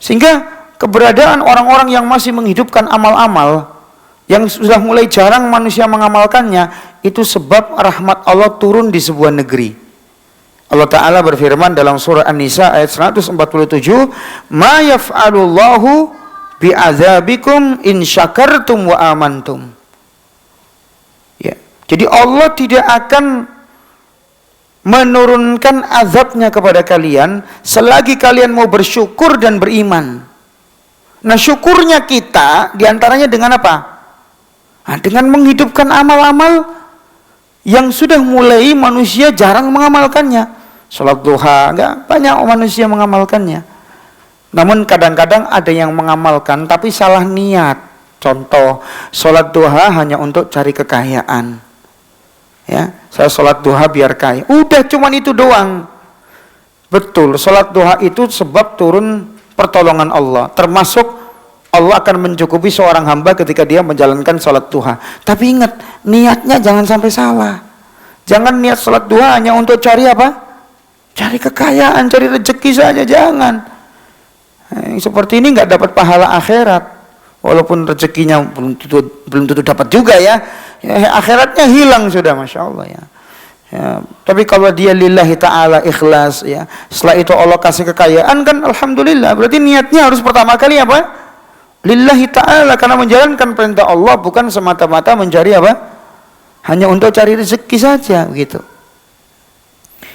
Sehingga keberadaan orang-orang yang masih menghidupkan amal-amal yang sudah mulai jarang manusia mengamalkannya itu sebab rahmat Allah turun di sebuah negeri. Allah Ta'ala berfirman dalam surah An-Nisa ayat 147, "Ma yaf'alullahu bi'adzabikum in syakartum wa amantum." Ya, jadi Allah tidak akan menurunkan azabnya kepada kalian selagi kalian mau bersyukur dan beriman. Nah, syukurnya kita diantaranya dengan apa? Nah, dengan menghidupkan amal-amal yang sudah mulai manusia jarang mengamalkannya. Sholat duha, enggak banyak manusia mengamalkannya. Namun kadang-kadang ada yang mengamalkan tapi salah niat. Contoh, sholat duha hanya untuk cari kekayaan. Ya, saya sholat duha biar kaya. Udah cuman itu doang. Betul, sholat duha itu sebab turun pertolongan Allah. Termasuk Allah akan mencukupi seorang hamba ketika dia menjalankan sholat duha. Tapi ingat, niatnya jangan sampai salah. Jangan niat sholat duha hanya untuk cari apa? Cari kekayaan, cari rezeki saja, jangan. Seperti ini nggak dapat pahala akhirat. Walaupun rezekinya belum tentu dapat juga ya. Akhiratnya hilang sudah, masya Allah ya. Ya, tapi kalau dia lillahi ta'ala ikhlas ya, setelah itu Allah kasih kekayaan kan alhamdulillah. Berarti niatnya harus pertama kali apa? Lillahi ta'ala, karena menjalankan perintah Allah, bukan semata-mata mencari apa? Hanya untuk cari rezeki saja begitu.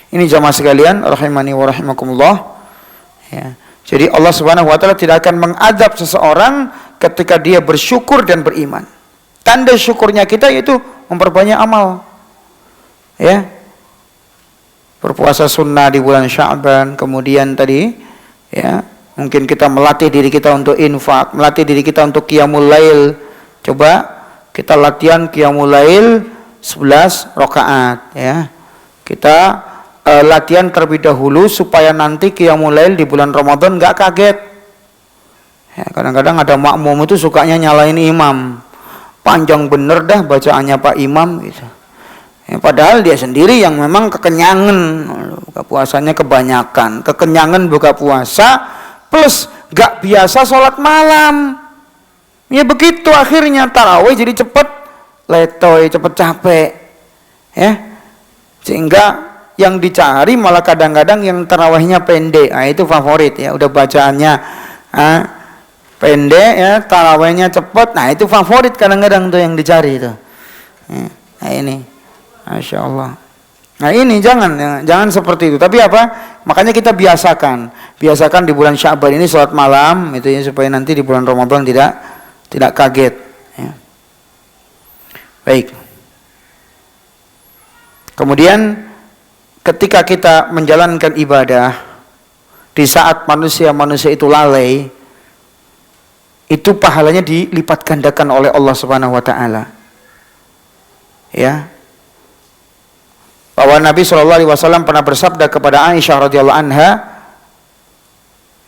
Ini jamaah sekalian rahimani wa rahimakumullah. Ya. Jadi Allah Subhanahu wa taala tidak akan mengadab seseorang ketika dia bersyukur dan beriman. Tanda syukurnya kita yaitu memperbanyak amal. Ya. Berpuasa sunnah di bulan Sya'ban, kemudian tadi ya, mungkin kita melatih diri kita untuk infak, melatih diri kita untuk qiyamul lail. Coba Kita latihan qiyamul lail 11 rakaat ya. Kita latihan terlebih dahulu supaya nanti qiyamul lail di bulan Ramadan nggak kaget. Ya, kadang-kadang ada makmum itu sukanya nyalain imam. Panjang bener dah bacaannya Pak Imam gitu. Ya, padahal dia sendiri yang memang kekenyangan, buka puasanya kebanyakan, kekenyangan buka puasa plus gak biasa sholat malam. Ya begitu akhirnya tarawih jadi cepet letoy, cepet capek, ya. Sehingga yang dicari malah kadang-kadang yang tarawihnya pendek, nah, itu favorit ya. Udah bacaannya pendek ya, tarawihnya cepet, nah itu favorit kadang-kadang tuh yang dicari itu. Ya, nah ini. Masya Allah. Nah ini jangan seperti itu. Tapi apa? Makanya kita biasakan di bulan Sya'ban ini sholat malam, itu ya, supaya nanti di bulan Ramadan tidak kaget. Ya. Baik. Kemudian ketika kita menjalankan ibadah di saat manusia itu lalai, itu pahalanya dilipat gandakan oleh Allah Subhanahu Wa Taala. Ya. Bahwa Nabi SAW pernah bersabda kepada Aisyah radhiyallahu anha,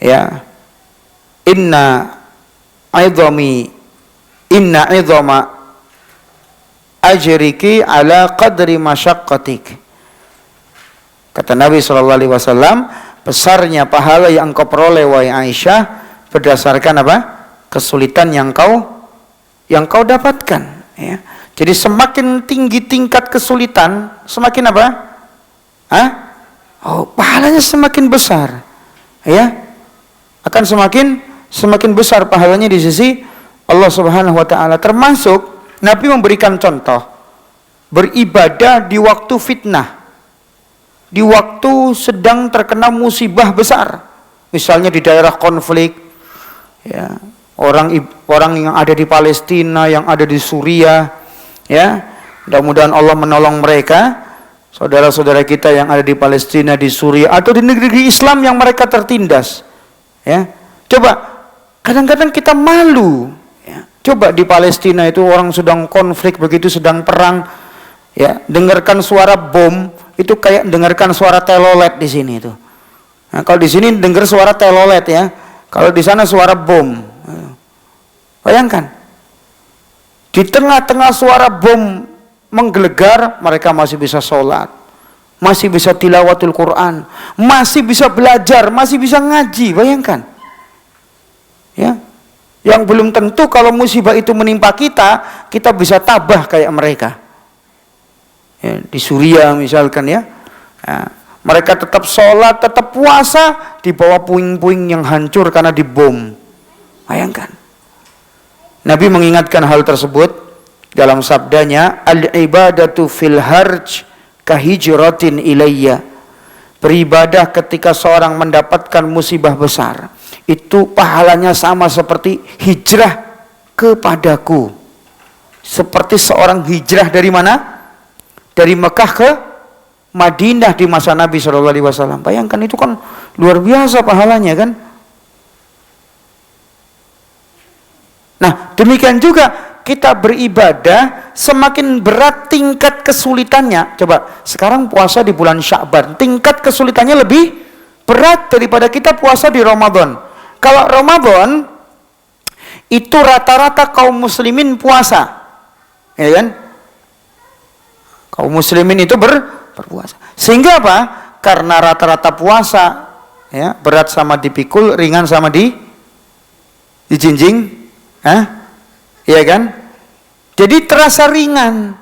ya, inna idhama ajriki ala qadri masyaqqatik. Kata Nabi SAW, besarnya pahala yang engkau peroleh wahai Aisyah berdasarkan apa? Kesulitan yang kau dapatkan, ya. Jadi semakin tinggi tingkat kesulitan, semakin apa? Pahalanya semakin besar. Ya. Akan semakin besar pahalanya di sisi Allah Subhanahu wa taala. Termasuk Nabi memberikan contoh beribadah di waktu fitnah. Di waktu sedang terkena musibah besar. Misalnya di daerah konflik, ya. Orang yang ada di Palestina, yang ada di Suriah, ya, mudah-mudahan Allah menolong mereka, saudara-saudara kita yang ada di Palestina, di Suriah, atau di negeri Islam yang mereka tertindas. Ya, coba kadang-kadang kita malu. Ya. Coba di Palestina itu orang sedang konflik begitu, sedang perang, ya, dengarkan suara bom itu kayak dengarkan suara telolet di sini itu. Nah, kalau di sini dengar suara telolet ya, kalau di sana suara bom. Bayangkan. Di tengah-tengah suara bom menggelegar, mereka masih bisa sholat, masih bisa tilawatul Quran, masih bisa belajar, masih bisa ngaji. Bayangkan, ya, yang belum tentu kalau musibah itu menimpa kita bisa tabah kayak mereka. Ya, di Suriah misalkan ya, mereka tetap sholat, tetap puasa di bawah puing-puing yang hancur karena dibom. Bayangkan. Nabi mengingatkan hal tersebut dalam sabdanya, al-ibadatu fil harj kahijratin ilayya. Beribadah ketika seorang mendapatkan musibah besar, itu pahalanya sama seperti hijrah kepadaku. Seperti seorang hijrah dari mana? Dari Mekah ke Madinah di masa Nabi SAW. Bayangkan itu kan luar biasa pahalanya kan? Nah, demikian juga kita beribadah semakin berat tingkat kesulitannya. Coba, sekarang puasa di bulan Sya'ban, tingkat kesulitannya lebih berat daripada kita puasa di Ramadan. Kalau Ramadan itu rata-rata kaum muslimin puasa. Ya kan? Kaum muslimin itu berpuasa. Sehingga apa? Karena rata-rata puasa, ya, berat sama dipikul, ringan sama dijinjing. Iya kan? Jadi terasa ringan.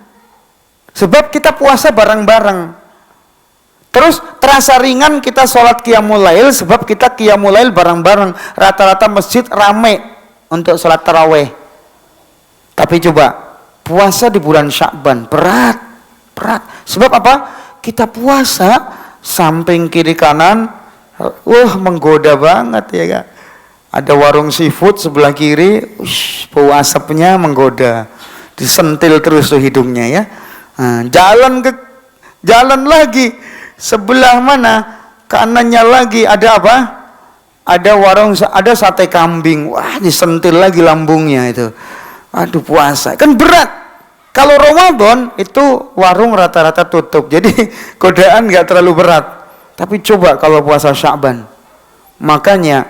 Sebab kita puasa bareng-bareng. Terus terasa ringan kita sholat qiyamul lail sebab kita qiyamul lail bareng-bareng. Rata-rata masjid rame untuk sholat tarawih. Tapi coba puasa di bulan Sya'ban berat. Sebab apa? Kita puasa samping kiri kanan, menggoda banget ya kan? Ada warung seafood sebelah kiri, bau asapnya menggoda, disentil terus tuh hidungnya ya. Nah, jalan lagi sebelah mana kanannya lagi ada apa? Ada warung, ada sate kambing, wah disentil lagi lambungnya itu. Aduh puasa kan berat. Kalau Ramadan itu warung rata-rata tutup, jadi godaan nggak terlalu berat. Tapi coba kalau puasa Sya'ban, makanya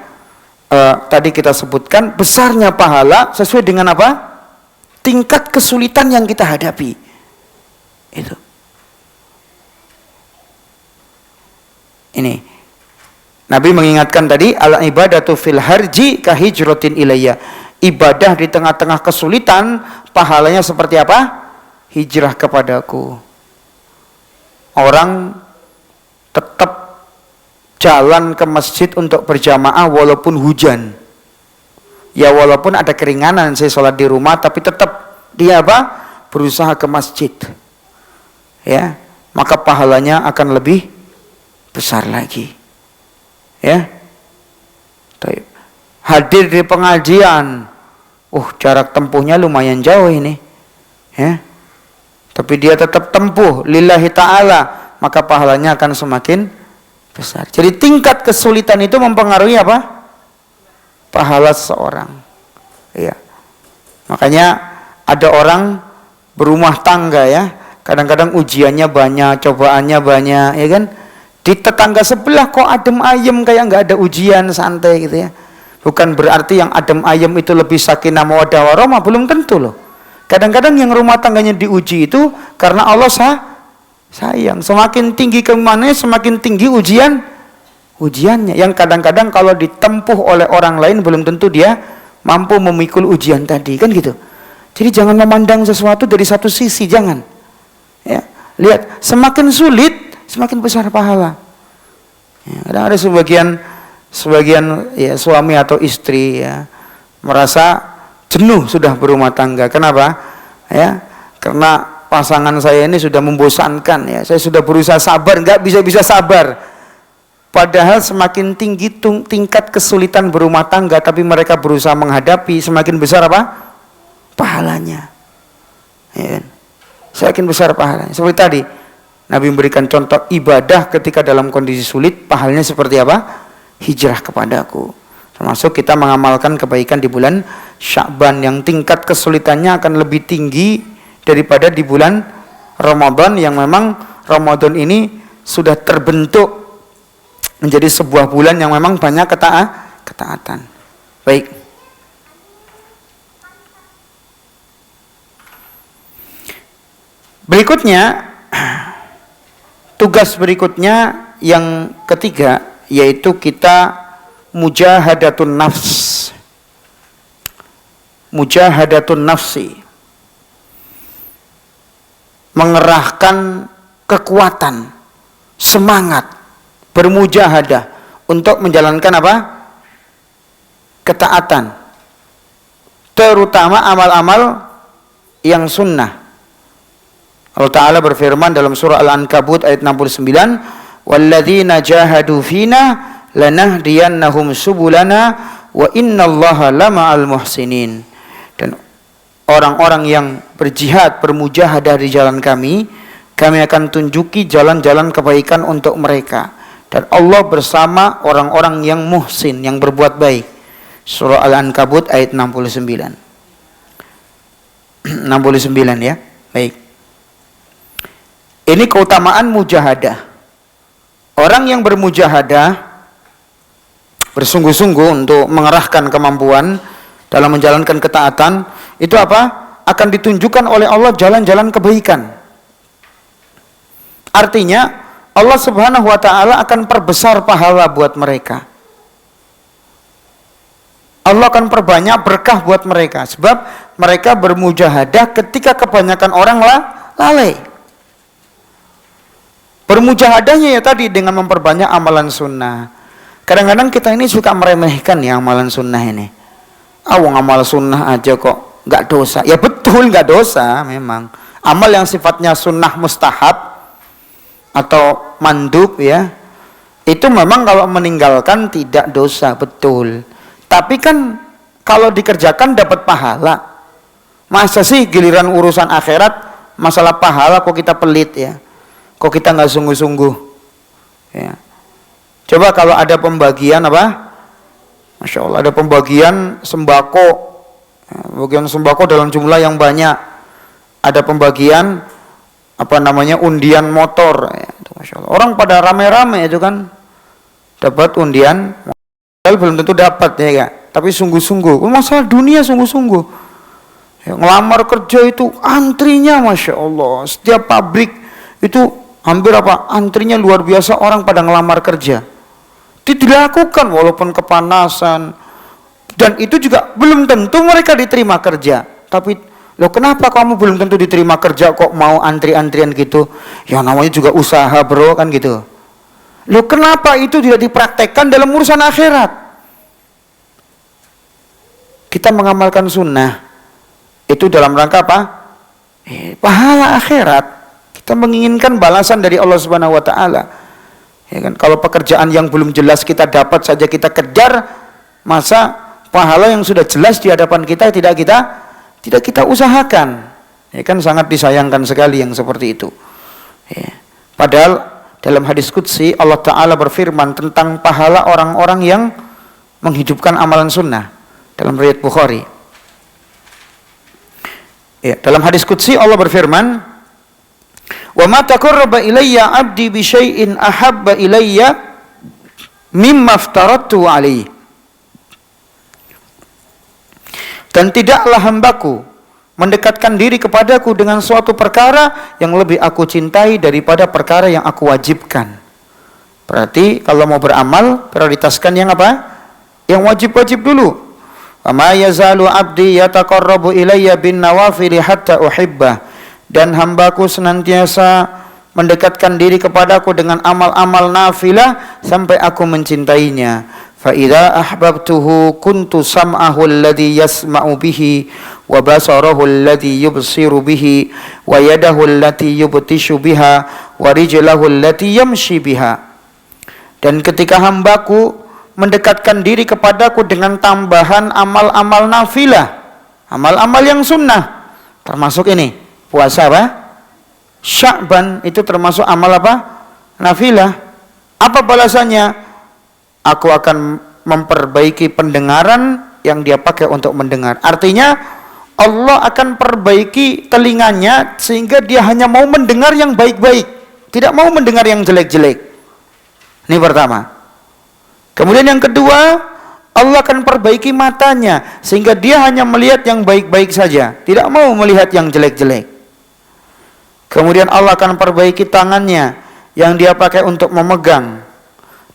tadi kita sebutkan besarnya pahala sesuai dengan apa? Tingkat kesulitan yang kita hadapi. Itu. Ini. Nabi mengingatkan tadi, al ibadatu fil harji kahijratin ilayya. Ibadah di tengah-tengah kesulitan pahalanya seperti apa? Hijrah kepadaku. Orang tetap jalan ke masjid untuk berjamaah walaupun hujan. Ya walaupun ada keringanan saya sholat di rumah, tapi tetap dia apa? Berusaha ke masjid. Ya, maka pahalanya akan lebih besar lagi. Ya. Hadir di pengajian. Jarak tempuhnya lumayan jauh ini. Ya. Tapi dia tetap tempuh lillahi ta'ala, maka pahalanya akan semakin besar. Jadi tingkat kesulitan itu mempengaruhi apa? Pahala seseorang. Ya. Makanya ada orang berumah tangga ya, kadang-kadang ujiannya banyak, cobaannya banyak, ya kan? Di tetangga sebelah kok adem ayem kayak nggak ada ujian, santai gitu ya. Bukan berarti yang adem ayem itu lebih sakinah mawaddah warahmah, belum tentu loh. Kadang-kadang yang rumah tangganya diuji itu karena Allah sayang. Semakin tinggi kemana, semakin tinggi ujiannya. Yang kadang-kadang kalau ditempuh oleh orang lain belum tentu dia mampu memikul ujian tadi, kan gitu. Jadi jangan memandang sesuatu dari satu sisi, jangan. Ya, lihat, semakin sulit semakin besar pahala. Ya, kadang ada sebagian ya suami atau istri ya merasa jenuh sudah berumah tangga. Kenapa? Ya, karena pasangan saya ini sudah membosankan ya. Saya sudah berusaha sabar, nggak bisa sabar. Padahal semakin tinggi tingkat kesulitan berumah tangga, tapi mereka berusaha menghadapi, semakin besar apa? Pahalanya. Ya, semakin besar pahalanya. Seperti tadi Nabi memberikan contoh ibadah ketika dalam kondisi sulit, pahalanya seperti apa? Hijrah kepadaku. Termasuk kita mengamalkan kebaikan di bulan Sya'ban yang tingkat kesulitannya akan lebih tinggi daripada di bulan Ramadan, yang memang Ramadan ini sudah terbentuk menjadi sebuah bulan yang memang banyak ketaatan. Baik. Berikutnya, tugas berikutnya yang ketiga, yaitu kita mujahadatun nafs. Mujahadatun nafsi. Mengerahkan kekuatan, semangat, bermujahadah untuk menjalankan apa? Ketaatan. Terutama amal-amal yang sunnah. Allah Ta'ala berfirman dalam surah Al-Ankabut ayat 69, walladzina jahadu fina lanahdiyannahum subulana wa innallaha lama'al muhsinin. Dan orang-orang yang berjihad, bermujahadah di jalan kami akan tunjuki jalan-jalan kebaikan untuk mereka. Dan Allah bersama orang-orang yang muhsin, yang berbuat baik. Surah Al-Ankabut ayat 69. 69 ya. Baik. Ini keutamaan mujahadah. Orang yang bermujahadah, bersungguh-sungguh untuk mengerahkan kemampuan dalam menjalankan ketaatan, itu apa? Akan ditunjukkan oleh Allah jalan-jalan kebaikan. Artinya, Allah Subhanahu wa Ta'ala akan perbesar pahala buat mereka. Allah akan perbanyak berkah buat mereka, sebab mereka bermujahadah ketika kebanyakan orang lalai. Bermujahadahnya ya tadi dengan memperbanyak amalan sunnah. Kadang-kadang kita ini suka meremehkan ya amalan sunnah ini. Amal sunnah aja kok nggak dosa. Ya betul nggak dosa memang. Amal yang sifatnya sunnah mustahab atau mandub ya, itu memang kalau meninggalkan tidak dosa, betul. Tapi kan kalau dikerjakan dapat pahala. Masa sih giliran urusan akhirat masalah pahala kok kita pelit ya? Kok kita nggak sungguh-sungguh? Ya. Coba kalau ada pembagian apa? Masya Allah, ada pembagian sembako, ya, bagian sembako dalam jumlah yang banyak. ada pembagian undian motor ya, itu Masya Allah. Orang pada rame-rame itu kan dapat undian, belum tentu dapat ya Kak, tapi sungguh-sungguh. Masalah dunia sungguh-sungguh ya, ngelamar kerja itu antrinya Masya Allah, setiap pabrik itu hampir antrinya luar biasa, orang pada ngelamar kerja. Itu dilakukan walaupun kepanasan, dan itu juga belum tentu mereka diterima kerja. Tapi loh, kenapa kamu belum tentu diterima kerja kok mau antri-antrian gitu? Ya namanya juga usaha bro, kan gitu. Loh, kenapa itu tidak dipraktekkan dalam urusan akhirat? Kita mengamalkan sunnah itu dalam rangka apa? Pahala akhirat. Kita menginginkan balasan dari Allah Subhanahu wa taala. Ya kan, kalau pekerjaan yang belum jelas kita dapat saja kita kejar, masa pahala yang sudah jelas di hadapan kita tidak kita usahakan. Ya kan, sangat disayangkan sekali yang seperti itu. Ya. Padahal dalam hadis qudsi Allah Ta'ala berfirman tentang pahala orang-orang yang menghidupkan amalan sunnah dalam riwayat Bukhari. Ya, dalam hadis qudsi Allah berfirman, "Wa ma taqarraba ilayya 'abdi bi syai'in ahabba ilayya mimma aftaradtu 'alaihi." Dan tidaklah hambaku mendekatkan diri kepadaku dengan suatu perkara yang lebih aku cintai daripada perkara yang aku wajibkan. Berarti kalau mau beramal, prioritaskan yang apa? Yang wajib-wajib dulu. Wa ma yazalu 'abdi yataqarrabu ilayya bin nawafil hatta uhibbah. Dan hambaku senantiasa mendekatkan diri kepadaku dengan amal-amal nafilah sampai aku mencintainya. Fa idza ahbabtuhu kuntu sam'ahu alladhi yasma'u bihi wa basarahu alladhi yubsiru bihi wa yadahu allati yubtishu biha wa rijlahu allati yamshi biha. Dan ketika hambaku mendekatkan diri kepadaku dengan tambahan amal-amal nafilah, amal-amal yang sunnah, termasuk ini puasa apa? Sya'ban itu termasuk amal apa? Nafilah. Apa balasannya? Aku akan memperbaiki pendengaran yang dia pakai untuk mendengar. Artinya Allah akan perbaiki telinganya sehingga dia hanya mau mendengar yang baik-baik, tidak mau mendengar yang jelek-jelek. Ini pertama. Kemudian yang kedua, Allah akan perbaiki matanya sehingga dia hanya melihat yang baik-baik saja, tidak mau melihat yang jelek-jelek. Kemudian Allah akan perbaiki tangannya yang dia pakai untuk memegang.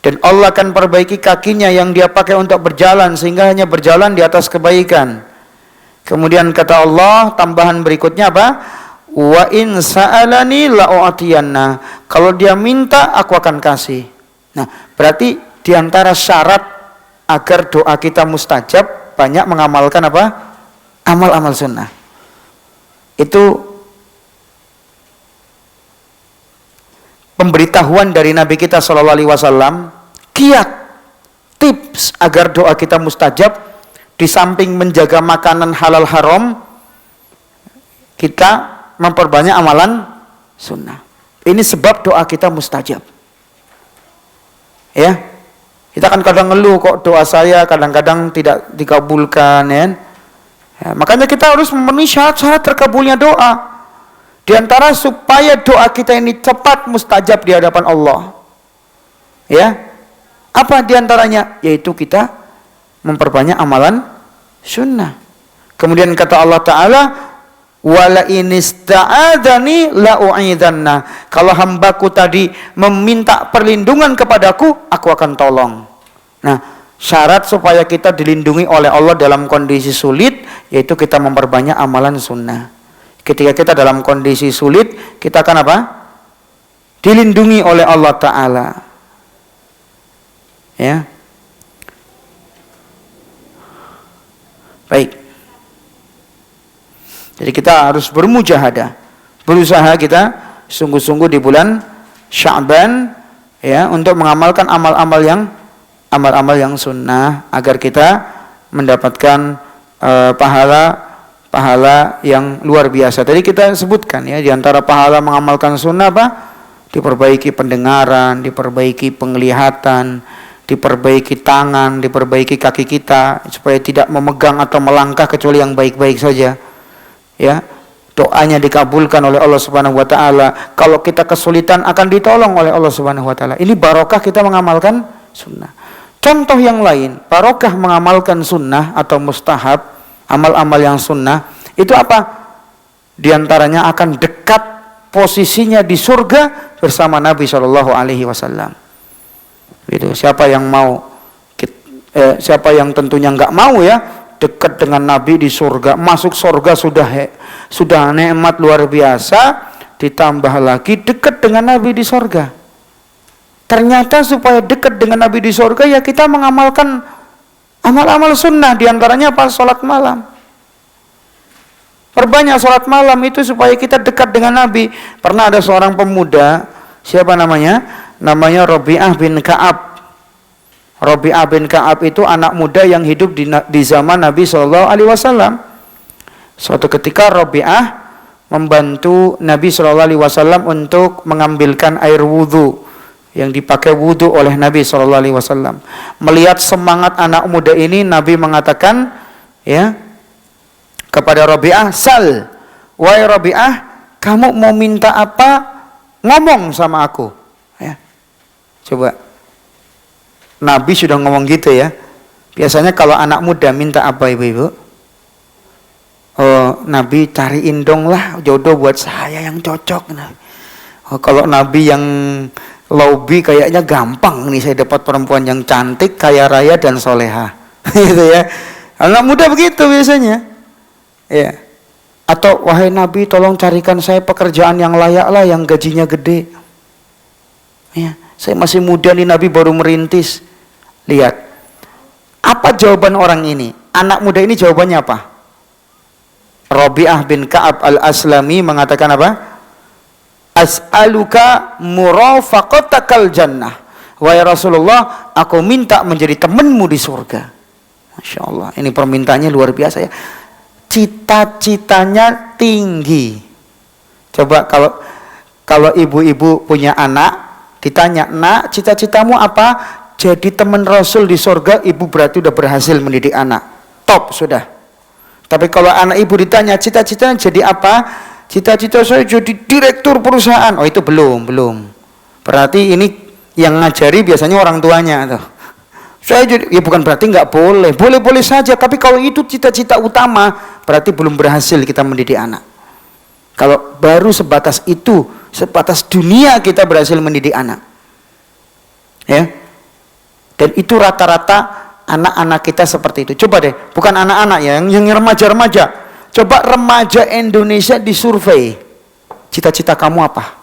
Dan Allah akan perbaiki kakinya yang dia pakai untuk berjalan sehingga hanya berjalan di atas kebaikan. Kemudian kata Allah, tambahan berikutnya apa? Wa in sa'alani la'u'tiyanna. Kalau dia minta, aku akan kasih. Nah, berarti di antara syarat agar doa kita mustajab banyak mengamalkan apa? Amal-amal sunnah. Itu pemberitahuan dari Nabi kita SAW, kiat, tips agar doa kita mustajab. Di samping menjaga makanan halal haram, kita memperbanyak amalan sunnah. Ini sebab doa kita mustajab. Ya, kita kan kadang ngeluh kok doa saya kadang-kadang tidak dikabulkan, ya. Makanya kita harus memenuhi syarat-syarat terkabulnya doa. Di antara supaya doa kita ini cepat mustajab di hadapan Allah, ya, apa di antaranya? Yaitu kita memperbanyak amalan sunnah. Kemudian kata Allah Ta'ala, wala inista'adani la'u'idanna. Kalau hambaku tadi meminta perlindungan kepadaku, aku akan tolong. Nah, syarat supaya kita dilindungi oleh Allah dalam kondisi sulit, yaitu kita memperbanyak amalan sunnah. Ketika kita dalam kondisi sulit, kita akan apa? Dilindungi oleh Allah Ta'ala. Ya. Baik. Jadi kita harus bermujahadah. Berusaha kita sungguh-sungguh di bulan Sya'ban, ya, untuk mengamalkan amal-amal yang sunnah agar kita mendapatkan pahala yang luar biasa. Tadi kita sebutkan, ya, di antara pahala mengamalkan sunnah apa? Diperbaiki pendengaran, diperbaiki penglihatan, diperbaiki tangan, diperbaiki kaki kita supaya tidak memegang atau melangkah kecuali yang baik-baik saja. Ya. doanya dikabulkan oleh Allah Subhanahu wa taala. Kalau kita kesulitan akan ditolong oleh Allah Subhanahu wa taala. Ini barokah kita mengamalkan sunnah. Contoh yang lain, barokah mengamalkan sunnah atau mustahab, amal-amal yang sunnah, itu apa? Di antaranya akan dekat posisinya di surga bersama Nabi Shallallahu alaihi wasallam. Gitu. Siapa yang tentunya enggak mau ya dekat dengan Nabi di surga, masuk surga sudah nikmat luar biasa, ditambah lagi dekat dengan Nabi di surga. Ternyata supaya dekat dengan Nabi di surga ya kita mengamalkan amal-amal sunnah, diantaranya apa? Sholat malam. Perbanyak sholat malam itu supaya kita dekat dengan Nabi. Pernah ada seorang pemuda, siapa namanya? Namanya Rabi'ah bin Ka'ab. Rabi'ah bin Ka'ab itu anak muda yang hidup di zaman Nabi SAW. Suatu ketika Rabi'ah membantu Nabi SAW untuk mengambilkan air wudhu yang dipakai wudhu oleh Nabi SAW. Melihat semangat anak muda ini, Nabi mengatakan ya kepada Rabi'ah, "Sal, wahai Rabi'ah, kamu mau minta apa? Ngomong sama aku." Ya. Coba. Nabi sudah ngomong gitu ya. Biasanya kalau anak muda minta apa ibu-ibu? Oh, Nabi cariin dong lah jodoh buat saya yang cocok. Oh, kalau Nabi yang lobby kayaknya gampang nih, saya dapat perempuan yang cantik, kaya raya dan soleha. Gitu ya. Anak muda begitu biasanya. Ya. Atau wahai Nabi tolong carikan saya pekerjaan yang layak lah, yang gajinya gede. Ya, saya masih muda nih, Nabi baru merintis. Lihat, apa jawaban orang ini? Anak muda ini jawabannya apa? Rabi'ah bin Ka'ab al-Aslami mengatakan apa? As'aluka murafaqatakal jannah. Wahai Rasulullah, aku minta menjadi temanmu di surga. Masya Allah, ini permintaannya luar biasa ya. Cita-citanya tinggi. Coba kalau ibu-ibu punya anak, ditanya, "Nak, cita-citamu apa?" Jadi teman Rasul di surga, ibu berarti udah berhasil mendidik anak. Top sudah. Tapi kalau anak ibu ditanya, cita-citanya jadi apa? Cita-cita saya jadi direktur perusahaan. Oh, itu belum. Berarti ini yang ngajari biasanya orang tuanya tuh. Saya jadi, ya bukan berarti nggak boleh. Boleh-boleh saja. Tapi kalau itu cita-cita utama, berarti belum berhasil kita mendidik anak. Kalau baru sebatas itu, sebatas dunia kita berhasil mendidik anak. Ya. Dan itu rata-rata anak-anak kita seperti itu. Coba deh, bukan anak-anak ya, yang remaja-remaja. Coba remaja Indonesia disurvei. Cita-cita kamu apa?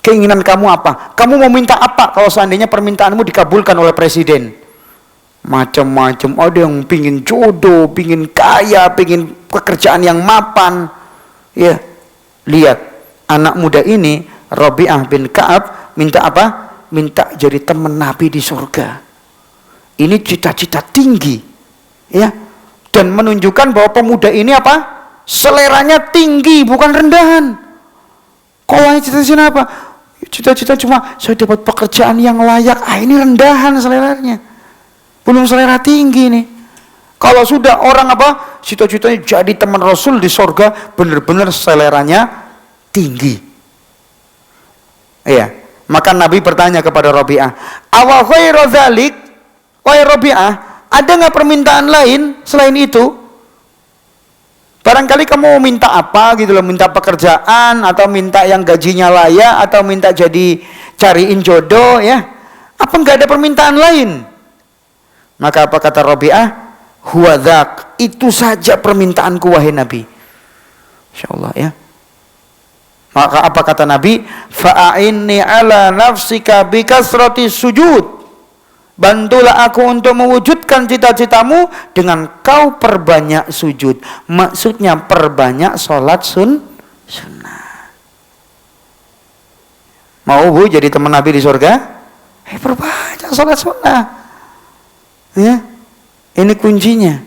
Keinginan kamu apa? Kamu mau minta apa kalau seandainya permintaanmu dikabulkan oleh presiden? Macam-macam. Ada yang pingin jodoh, pingin kaya, pingin pekerjaan yang mapan. Ya, lihat anak muda ini, Rabi'ah bin Ka'ab, minta apa? Minta jadi teman Nabi di surga. Ini cita-cita tinggi, ya, dan menunjukkan bahwa pemuda ini apa? Seleranya tinggi, bukan rendahan. Kalau cita-cita apa? Cita-cita cuma saya dapat pekerjaan yang layak. Ini rendahan seleranya, belum selera tinggi nih. Kalau sudah orang apa? Cita-citanya jadi teman Rasul di surga, benar-benar seleranya tinggi. Iya. Maka Nabi bertanya kepada Rabi'ah, "Awa khairu dzalik?" Wahai Rabi'ah, ada nggak permintaan lain selain itu? Barangkali kamu minta apa gitu loh, minta pekerjaan atau minta yang gajinya layak atau minta jadi cariin jodoh ya. Apa nggak ada permintaan lain? Maka apa kata Rabi'ah? Huwa dzak, itu saja permintaanku wahai Nabi. Insyaallah ya. Maka apa kata Nabi? Fa'inni ala nafsika bikasrati sujud. Bantulah aku untuk mewujudkan cita-citamu dengan kau perbanyak sujud. Maksudnya perbanyak sholat sunnah. Mau bu jadi teman Nabi di surga? Perbanyak sholat sunnah. Ya, ini kuncinya.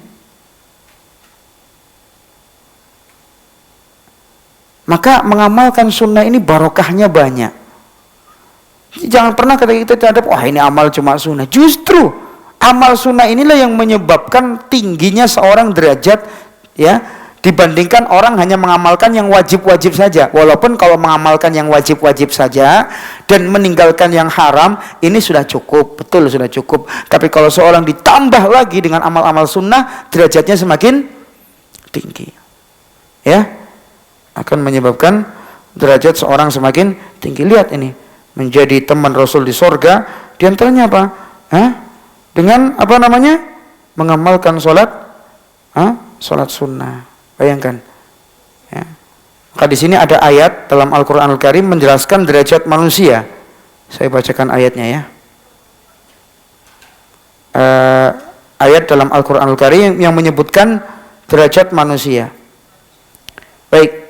Maka mengamalkan sunnah ini barokahnya banyak. Jangan pernah ketika kita terhadap, wah ini amal cuma sunnah. Justru amal sunnah inilah yang menyebabkan tingginya seorang derajat ya dibandingkan orang hanya mengamalkan yang wajib-wajib saja. Walaupun kalau mengamalkan yang wajib-wajib saja dan meninggalkan yang haram, ini sudah cukup, betul sudah cukup. Tapi kalau seorang ditambah lagi dengan amal-amal sunnah, derajatnya semakin tinggi, ya, akan menyebabkan derajat seorang semakin tinggi. Lihat ini, menjadi teman Rasul di sorga, diantaranya apa? Dengan apa namanya? Mengamalkan sholat, sholat sunnah. Bayangkan, ya. Maka di sini ada ayat dalam Al-Quranul Karim menjelaskan derajat manusia. Saya bacakan ayatnya, ya. Ayat dalam Al-Quranul Karim yang menyebutkan derajat manusia. Baik,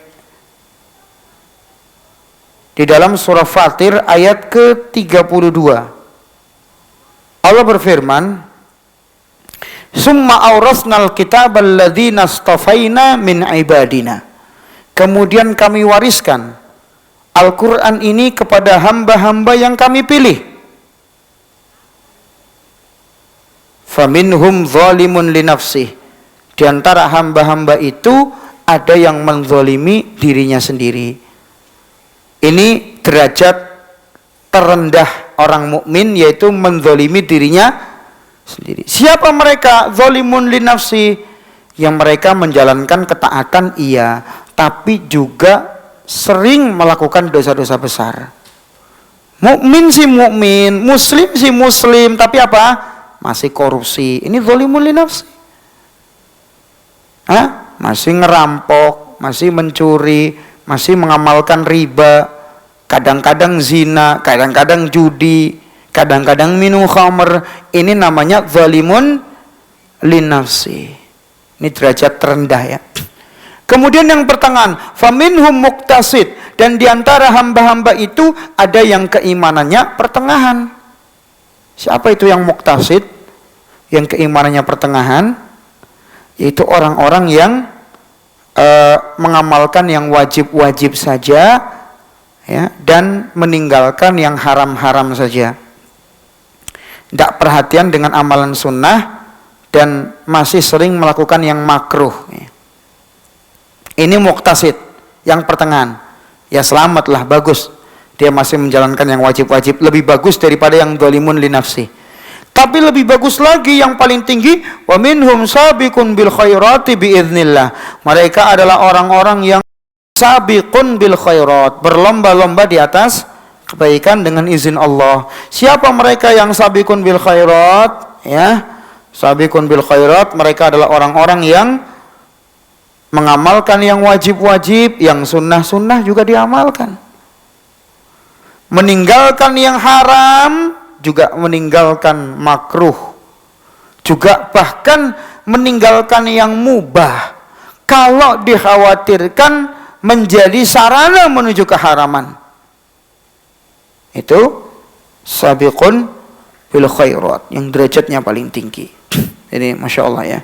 di dalam surah Fatir ayat ke-32 Allah berfirman, summa aurasnal kitabal ladzina astafaina min ibadina. Kemudian kami wariskan Al-Quran ini kepada hamba-hamba yang kami pilih. Faminhum zalimun li nafsih. Di antara hamba-hamba itu ada yang menzalimi dirinya sendiri. Ini derajat terendah orang mukmin, yaitu menzalimi dirinya sendiri. Siapa mereka? Zalimun li nafsi, yang mereka menjalankan ketaatan iya, tapi juga sering melakukan dosa-dosa besar. Mukmin si mukmin, muslim si muslim, tapi apa? Masih korupsi. Ini zalimun li nafsi. Masih ngerampok, masih mencuri, masih mengamalkan riba, kadang-kadang zina, kadang-kadang judi, kadang-kadang minum khamr. Ini namanya zalimun linafsi. Ini derajat terendah, ya. Kemudian yang pertengahan, faminhum muqtasid, dan diantara hamba-hamba itu ada yang keimanannya pertengahan. Siapa itu yang muqtasid, yang keimanannya pertengahan? Yaitu orang-orang yang mengamalkan yang wajib-wajib saja, ya, dan meninggalkan yang haram-haram saja. Tidak perhatian dengan amalan sunnah dan masih sering melakukan yang makruh. Ini muqtasid, yang pertengahan. Ya selamatlah, bagus. Dia masih menjalankan yang wajib-wajib, lebih bagus daripada yang zalimun li nafsi. Tapi lebih bagus lagi, yang paling tinggi, wa minhum sabiqun bil khairati biiznillah. Mereka adalah orang-orang yang sabiqun bil khairat, berlomba-lomba di atas kebaikan dengan izin Allah. Siapa mereka yang sabiqun bil khairat? Ya, sabiqun bil khairat, mereka adalah orang-orang yang mengamalkan yang wajib-wajib, yang sunnah-sunnah juga diamalkan. Meninggalkan yang haram, juga meninggalkan makruh, juga bahkan meninggalkan yang mubah kalau dikhawatirkan menjadi sarana menuju keharaman. Itu sabiqun bil khairat, yang derajatnya paling tinggi. Ini Masya Allah, ya,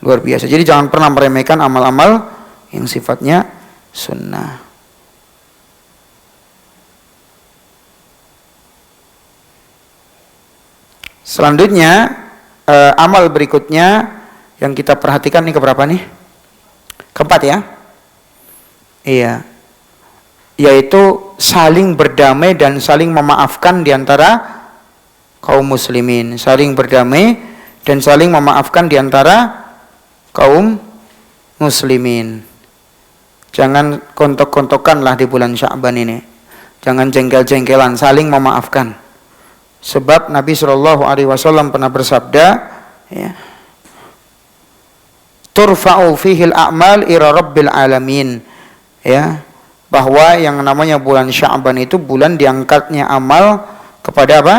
luar biasa. Jadi jangan pernah meremehkan amal-amal yang sifatnya sunnah. Selanjutnya, amal berikutnya yang kita perhatikan ini keberapa nih? Keempat, ya. Iya. Yaitu saling berdamai dan saling memaafkan di antara kaum muslimin. Saling berdamai dan saling memaafkan di antara kaum muslimin. Jangan kontok-kontokanlah di bulan Sya'ban ini. Jangan jengkel-jengkelan, saling memaafkan. Sebab Nabi SAW pernah bersabda, ya, turfa'u fihil a'mal ila rabbil alamin, ya, bahwa yang namanya bulan Sya'ban itu bulan diangkatnya amal kepada apa?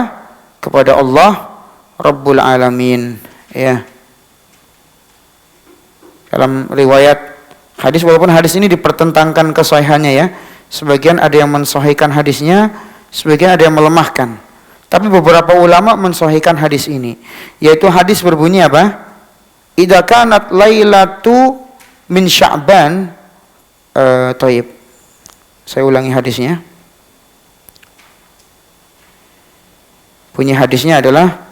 Kepada Allah Rabbul Alamin, ya. Dalam riwayat hadis, walaupun hadis ini dipertentangkan kesahihannya, ya. Sebagian ada yang mensahihkan hadisnya, sebagian ada yang melemahkan. Tapi beberapa ulama mensahihkan hadis ini, yaitu hadis berbunyi apa? Idza kanat lailatu min Sya'ban, thayyib. Saya ulangi hadisnya. Bunyi hadisnya adalah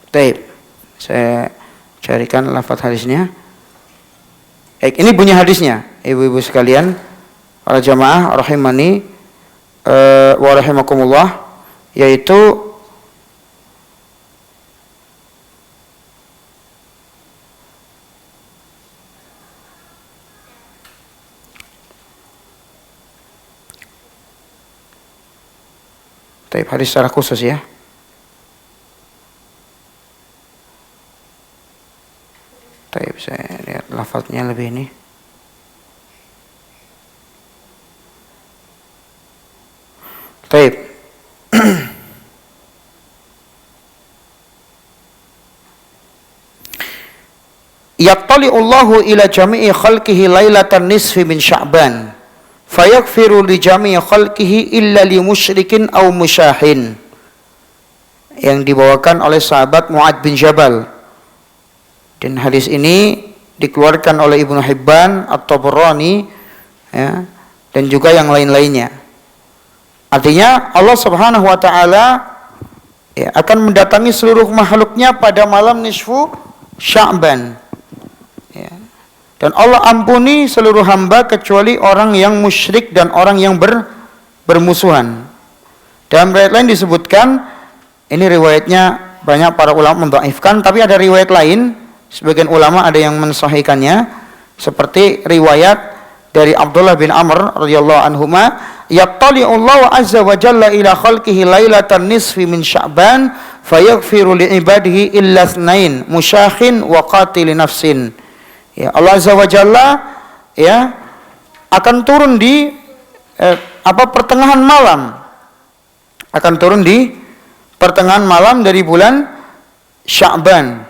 Baik, saya carikan lafaz hadisnya. Baik, ini bunyi hadisnya, ibu-ibu sekalian, para jamaah rahimani wa rahimakumullah, yaitu hadis secara khusus ya. Saya lihat lafaznya lebih ini. Taib. Yattali'ullahu ila jami'i khalqihi lailatan nisfi min Sya'ban. Fayaghfiru li jami'i khalqihi illa li musyrikin aw musyahin. Yang dibawakan oleh sahabat Mu'adz bin Jabal. Dan hadis ini dikeluarkan oleh Ibnu Hibban, At-Tabarani, ya, dan juga yang lain-lainnya. Artinya Allah Subhanahu wa taala ya, akan mendatangi seluruh makhluknya pada malam nisfu Sya'ban. Ya. Dan Allah ampuni seluruh hamba kecuali orang yang musyrik dan orang yang bermusuhan. Dalam riwayat lain disebutkan, ini riwayatnya banyak para ulama mendhaifkan, tapi ada riwayat lain, sebagian ulama ada yang mensahihkannya, seperti riwayat dari Abdullah bin Amr radhiyallahu anhuma, yattali'ullahu azza wa jalla ila khalqihi lailatan nisfi min Sya'ban fayaghfiru li ibadihi illa itsnain musyakhin wa qatil nafsin. Ya, Allah azza wa jalla ya akan turun di pertengahan malam. Akan turun di pertengahan malam dari bulan Sya'ban.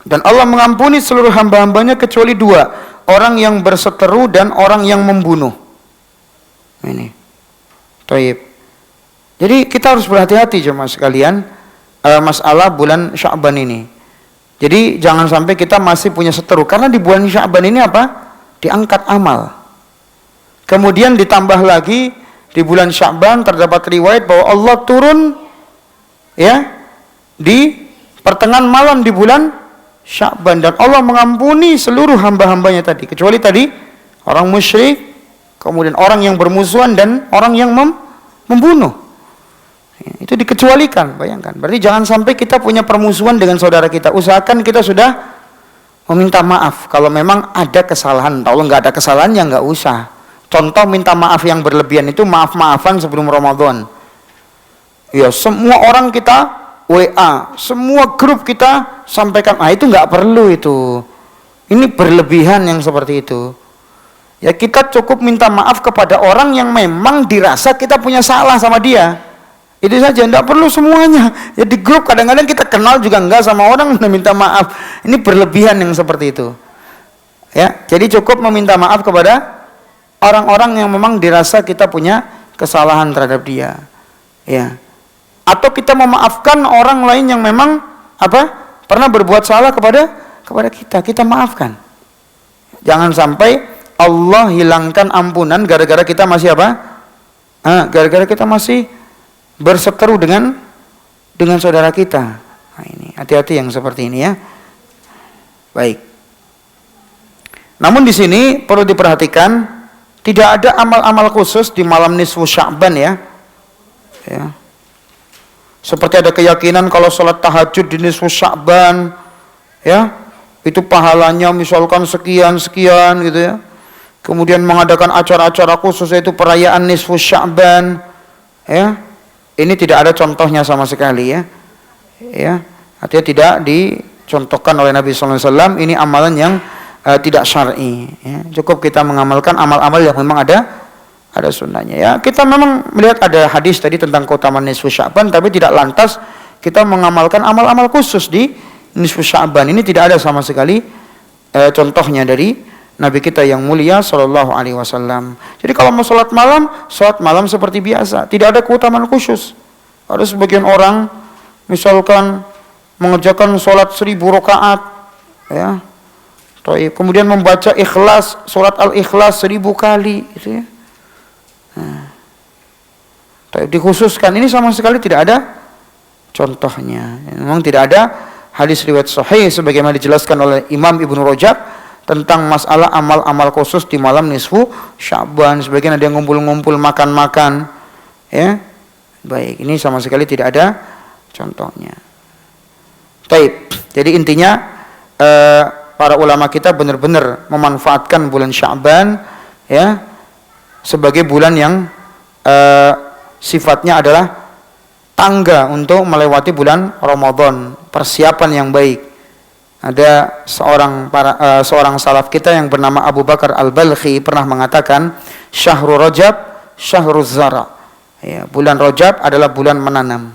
Dan Allah mengampuni seluruh hamba-hambanya kecuali dua, orang yang berseteru dan orang yang membunuh. Ini. Taib. Jadi kita harus berhati-hati jemaah sekalian masalah bulan Sya'ban ini. Jadi jangan sampai kita masih punya seteru, karena di bulan Sya'ban ini apa? Diangkat amal. Kemudian ditambah lagi di bulan Sya'ban terdapat riwayat bahwa Allah turun ya di pertengahan malam di bulan Sya'ban, dan Allah mengampuni seluruh hamba-hambanya tadi, kecuali tadi orang musyrik, kemudian orang yang bermusuhan dan orang yang membunuh. Itu dikecualikan, bayangkan. Berarti jangan sampai kita punya permusuhan dengan saudara kita. Usahakan kita sudah meminta maaf kalau memang ada kesalahan. Kalau nggak ada kesalahan ya nggak usah. Contoh minta maaf yang berlebihan itu maaf-maafan sebelum Ramadan. Ya, semua orang kita WA, semua grup kita sampaikan, itu nggak perlu itu. Ini berlebihan yang seperti itu. Ya kita cukup minta maaf kepada orang yang memang dirasa kita punya salah sama dia. Itu saja, nggak perlu semuanya. Ya di grup kadang-kadang kita kenal juga nggak sama orang minta maaf. Ini berlebihan yang seperti itu. Ya, jadi cukup meminta maaf kepada orang-orang yang memang dirasa kita punya kesalahan terhadap dia. Ya. Atau kita memaafkan orang lain yang memang pernah berbuat salah kepada kita maafkan. Jangan sampai Allah hilangkan ampunan gara-gara kita masih gara-gara kita masih berseteru dengan saudara kita. Nah, ini hati-hati yang seperti ini ya. Baik. Namun di sini perlu diperhatikan, tidak ada amal-amal khusus di malam nisfu Sya'ban ya. Ya. Seperti ada keyakinan kalau sholat tahajud di nisfu Sya'ban, ya, itu pahalanya misalkan sekian gitu ya. Kemudian mengadakan acara-acara khusus yaitu perayaan nisfu Sya'ban, ya. Ini tidak ada contohnya sama sekali ya. Ya, artinya tidak dicontohkan oleh Nabi sallallahu alaihi wasallam. Ini amalan yang tidak syar'i. Ya. Cukup kita mengamalkan amal-amal yang memang ada sunnahnya ya. Kita memang melihat ada hadis tadi tentang keutamaan nisfu Sya'ban, tapi tidak lantas kita mengamalkan amal-amal khusus di nisfu Sya'ban. Ini tidak ada sama sekali contohnya dari Nabi kita yang mulia sallallahu alaihi wasallam. Jadi kalau mau salat malam seperti biasa, tidak ada keutamaan khusus. Ada sebagian orang misalkan mengerjakan salat 1000 rakaat ya. Kemudian membaca Ikhlas, salat Al-Ikhlas 1000 kali gitu ya. Dikhususkan, ini sama sekali tidak ada contohnya. Memang tidak ada hadis riwayat sahih sebagaimana dijelaskan oleh Imam Ibnu Rajab tentang masalah amal-amal khusus di malam nisfu Sya'ban. Sebagian ada yang ngumpul-ngumpul makan-makan, ya. Baik, ini sama sekali tidak ada contohnya. Taib. Jadi intinya para ulama kita benar-benar memanfaatkan bulan Sya'ban, ya, sebagai bulan yang sifatnya adalah tangga untuk melewati bulan Ramadan, persiapan yang baik. Ada seorang salaf kita yang bernama Abu Bakar Al-Balkhi pernah mengatakan, Syahrul Rajab syahrul zara. Ya, bulan Rajab adalah bulan menanam.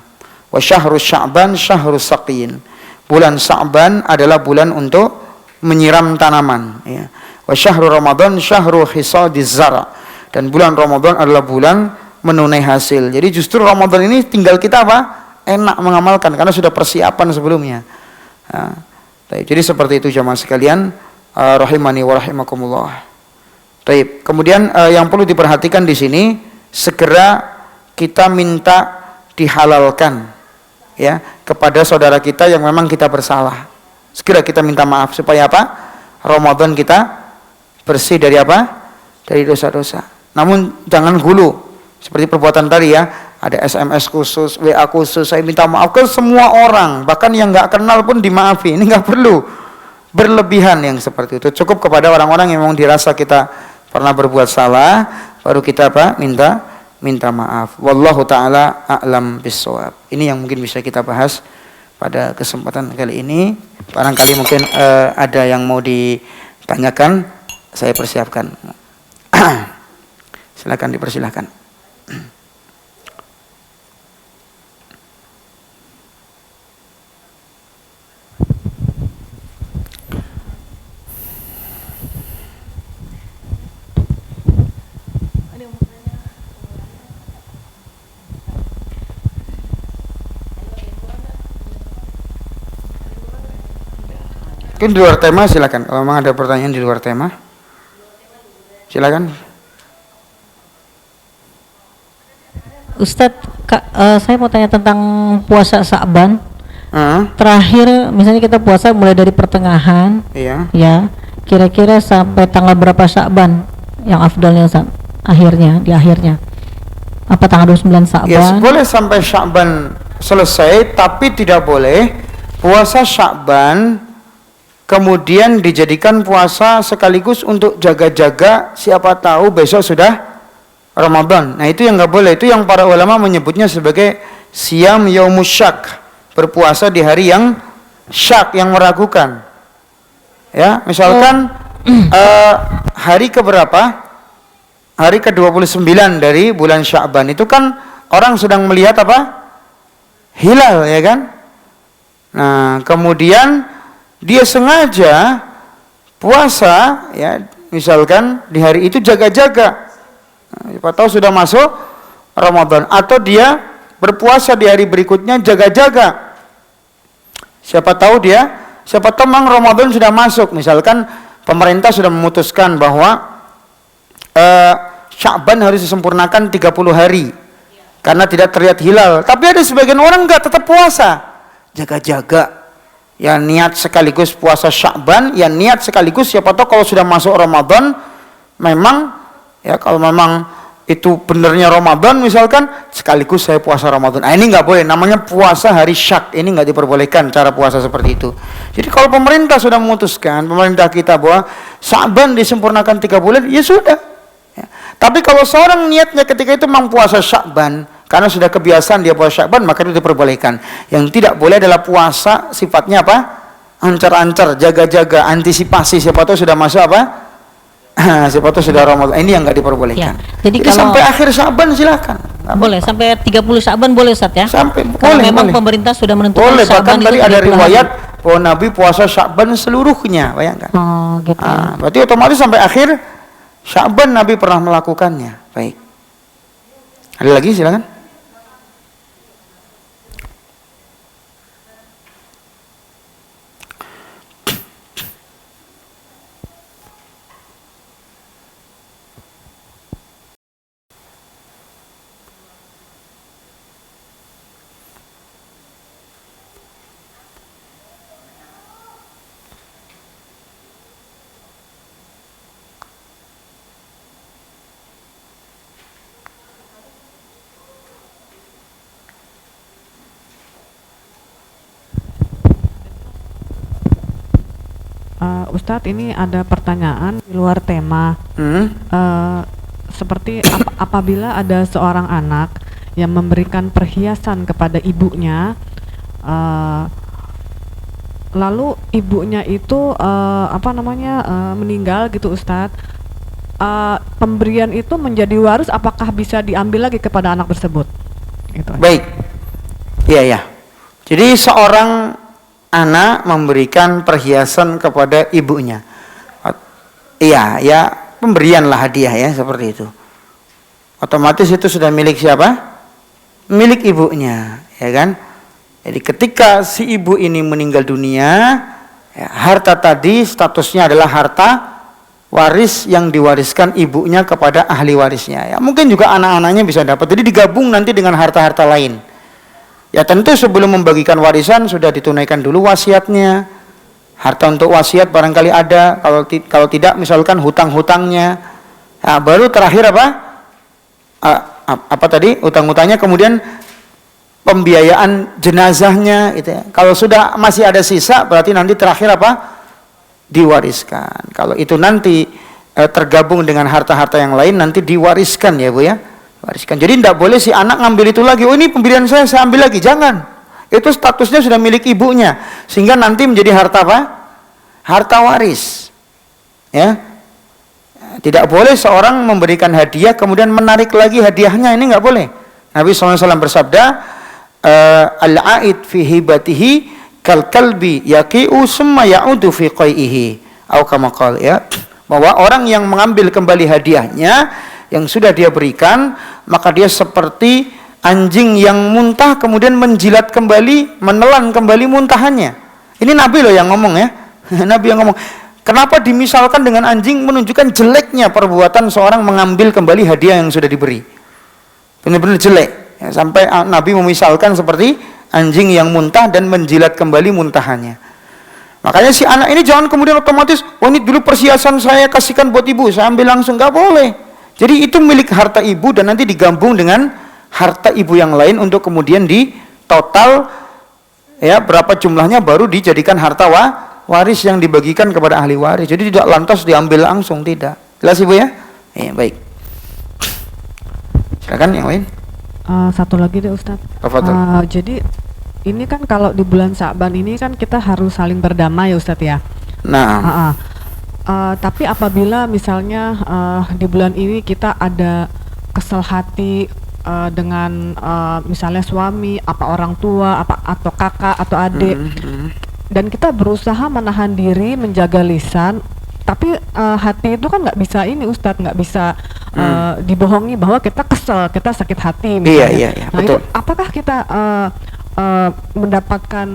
Wa syahrul Sya'ban syahrul saqiyin. Bulan Sya'ban adalah bulan untuk menyiram tanaman, ya. Wa syahrul Ramadan syahrul hisadiz zara. Dan bulan Ramadan adalah bulan menunai hasil. Jadi justru Ramadan ini tinggal kita apa? Enak mengamalkan karena sudah persiapan sebelumnya. Nah, jadi seperti itu jamaah sekalian, rahimani wa rahimakumullah. Baik. Kemudian yang perlu diperhatikan di sini, segera kita minta dihalalkan, ya, kepada saudara kita yang memang kita bersalah. Segera kita minta maaf supaya apa? Ramadan kita bersih dari apa? Dari dosa-dosa. Namun jangan hulu seperti perbuatan tadi, ya. Ada SMS khusus, WA khusus, saya minta maaf ke semua orang, bahkan yang nggak kenal pun dimaafi. Ini nggak perlu berlebihan yang seperti itu. Cukup kepada orang-orang yang memang dirasa kita pernah berbuat salah, baru kita apa? Minta maaf. Wallahu taala a'lam bissawab. Ini yang mungkin bisa kita bahas pada kesempatan kali ini. Barangkali mungkin ada yang mau ditanyakan, saya persiapkan. Silakan dipersilahkan. Mungkin di luar tema silakan. Kalau memang ada pertanyaan di luar tema, silakan. Ustadz, saya mau tanya tentang puasa Sya'ban. Terakhir, misalnya kita puasa mulai dari pertengahan, iya, ya, kira-kira sampai tanggal berapa Sya'ban yang afdalnya, di akhirnya? Apa tanggal 29 Sya'ban? Yes, boleh sampai Sya'ban selesai, tapi tidak boleh puasa Sya'ban kemudian dijadikan puasa sekaligus untuk jaga-jaga siapa tahu besok sudah Ramadan. Nah, itu yang nggak boleh. Itu yang para ulama menyebutnya sebagai siyam yaumus syak, berpuasa di hari yang syak, yang meragukan. Ya, misalkan hari keberapa? Hari ke-29 dari bulan Sya'ban. Itu kan orang sedang melihat apa? Hilal, ya kan? Nah, kemudian dia sengaja puasa, ya, misalkan di hari itu jaga-jaga. Nah, siapa tahu sudah masuk Ramadan, atau dia berpuasa di hari berikutnya jaga-jaga. Siapa tahu memang Ramadan sudah masuk. Misalkan pemerintah sudah memutuskan bahwa Sya'ban harus disempurnakan 30 hari karena tidak terlihat hilal. Tapi ada sebagian orang enggak, tetap puasa. Jaga-jaga. Ya, niat sekaligus puasa Sya'ban, ya niat sekaligus siapa tahu kalau sudah masuk Ramadan memang, ya, kalau memang itu benernya Ramadan misalkan, sekaligus saya puasa Ramadan. Nah, ini nggak boleh, namanya puasa hari syak. Ini nggak diperbolehkan cara puasa seperti itu. Jadi kalau pemerintah sudah memutuskan, pemerintah kita, bahwa Sya'ban disempurnakan 3 bulan, ya sudah, ya. Tapi kalau seorang niatnya ketika itu memang puasa Sya'ban karena sudah kebiasaan dia puasa Sya'ban, maka itu diperbolehkan. Yang tidak boleh adalah puasa sifatnya apa? Ancar-ancar, jaga-jaga, antisipasi, siapa tahu sudah masuk apa? Siapa tahu sudah Ramadan. Ini yang nggak diperbolehkan. Ya. Jadi kalau sampai akhir Sya'ban silakan. Boleh, sampai 30 Sya'ban boleh, Ustaz, ya? Sampai kalau boleh, memang boleh. Pemerintah sudah menentukan boleh, Sya'ban bahkan tadi ada riwayat bahwa Nabi puasa Sya'ban seluruhnya, bayangkan. Oh, gitu. Berarti otomatis sampai akhir Sya'ban Nabi pernah melakukannya. Baik. Ada lagi, silakan. Ustadz, ini ada pertanyaan di luar tema. Seperti apabila ada seorang anak yang memberikan perhiasan kepada ibunya, lalu ibunya itu meninggal gitu Ustadz, pemberian itu menjadi waris, apakah bisa diambil lagi kepada anak tersebut? Gitu. Baik, iya. Jadi seorang anak memberikan perhiasan kepada ibunya. Iya, ya pemberian lah, hadiah ya, seperti itu. Otomatis itu sudah milik siapa? Milik ibunya, ya kan? Jadi ketika si ibu ini meninggal dunia, ya, harta tadi statusnya adalah harta waris yang diwariskan ibunya kepada ahli warisnya. Ya, mungkin juga anak-anaknya bisa dapat. Jadi digabung nanti dengan harta-harta lain. Ya tentu sebelum membagikan warisan sudah ditunaikan dulu wasiatnya. Harta untuk wasiat barangkali ada, kalau tidak misalkan hutang-hutangnya. Nah, baru terakhir apa tadi? Hutang-hutangnya, kemudian pembiayaan jenazahnya gitu ya. Kalau sudah masih ada sisa, berarti nanti terakhir apa? Diwariskan. Kalau itu nanti tergabung dengan harta-harta yang lain, nanti diwariskan ya Bu ya. Wariskan. Jadi tidak boleh si anak ngambil itu lagi. Oh ini pemberian saya ambil lagi. Jangan. Itu statusnya sudah milik ibunya, sehingga nanti menjadi harta apa? Harta waris. Ya. Tidak boleh seorang memberikan hadiah kemudian menarik lagi hadiahnya. Ini nggak boleh. Nabi SAW bersabda, al-a'id fi hibatihi kal kalbi yaqi'u summa ya'udu fi qai'ihi. Atau kama qala, ya. Bahwa orang yang mengambil kembali hadiahnya yang sudah dia berikan, maka dia seperti anjing yang muntah kemudian menjilat kembali, menelan kembali muntahannya. Ini Nabi loh yang ngomong ya. Nabi yang ngomong. Kenapa dimisalkan dengan anjing? Menunjukkan jeleknya perbuatan seorang mengambil kembali hadiah yang sudah diberi. Benar-benar jelek. Ya, sampai Nabi memisalkan seperti anjing yang muntah dan menjilat kembali muntahannya. Makanya si anak ini jangan kemudian otomatis, oh ini dulu perhiasan saya kasihkan buat ibu, saya ambil langsung. Nggak boleh. Jadi itu milik harta ibu dan nanti digabung dengan harta ibu yang lain untuk kemudian di total ya berapa jumlahnya baru dijadikan harta waris yang dibagikan kepada ahli waris. Jadi tidak lantas diambil langsung, tidak. Jelas Ibu ya? Iya, baik. Silakan yang lain. Satu lagi deh Ustadz. Jadi ini kan kalau di bulan Sya'ban ini kan kita harus saling berdamai ya Ustadz ya. Nah. Tapi apabila misalnya di bulan ini kita ada kesel hati dengan misalnya suami, apa orang tua, atau kakak atau adik, dan kita berusaha menahan diri, menjaga lisan, tapi hati itu kan nggak bisa ini Ustadz, nggak bisa dibohongi bahwa kita kesel, kita sakit hati misalnya. Iya, nah betul. itu apakah kita mendapatkan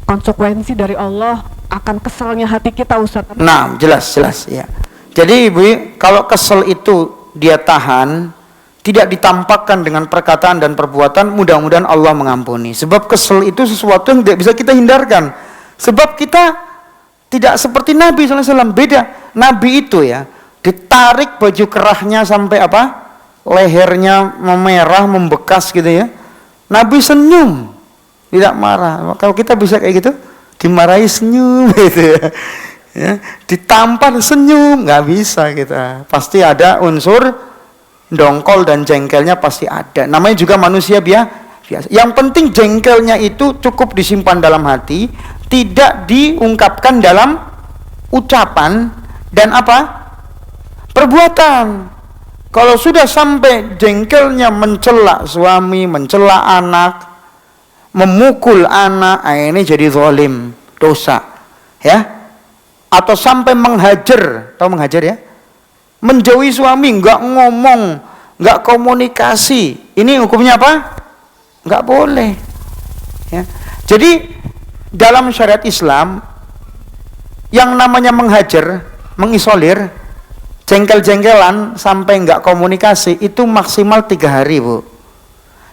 konsekuensi dari Allah akan keselnya hati kita Ustadz? Nah, jelas ya. Jadi Ibu, kalau kesel itu dia tahan, tidak ditampakkan dengan perkataan dan perbuatan, mudah-mudahan Allah mengampuni. Sebab kesel itu sesuatu yang tidak bisa kita hindarkan. Sebab kita tidak seperti Nabi SAW, beda. Nabi itu ya, ditarik baju kerahnya sampai apa? Lehernya memerah, membekas gitu ya. Nabi senyum, tidak marah. Kalau kita bisa kayak gitu, dimarahi senyum gitu ya. Ya, ditampar senyum, nggak bisa kita. Pasti ada unsur dongkol dan jengkelnya, pasti ada. Namanya juga manusia biasa. Yang penting jengkelnya itu cukup disimpan dalam hati, tidak diungkapkan dalam ucapan dan apa? Perbuatan. Kalau sudah sampai jengkelnya mencela suami, mencela anak, memukul anak, ini jadi zalim, dosa. Ya. Atau sampai menghajar, tahu menghajar ya? Menjauhi suami, nggak ngomong, nggak komunikasi. Ini hukumnya apa? Nggak boleh. Ya. Jadi dalam syariat Islam, yang namanya menghajar, mengisolir, jengkel-jengkelan sampai nggak komunikasi itu maksimal 3 hari, Bu.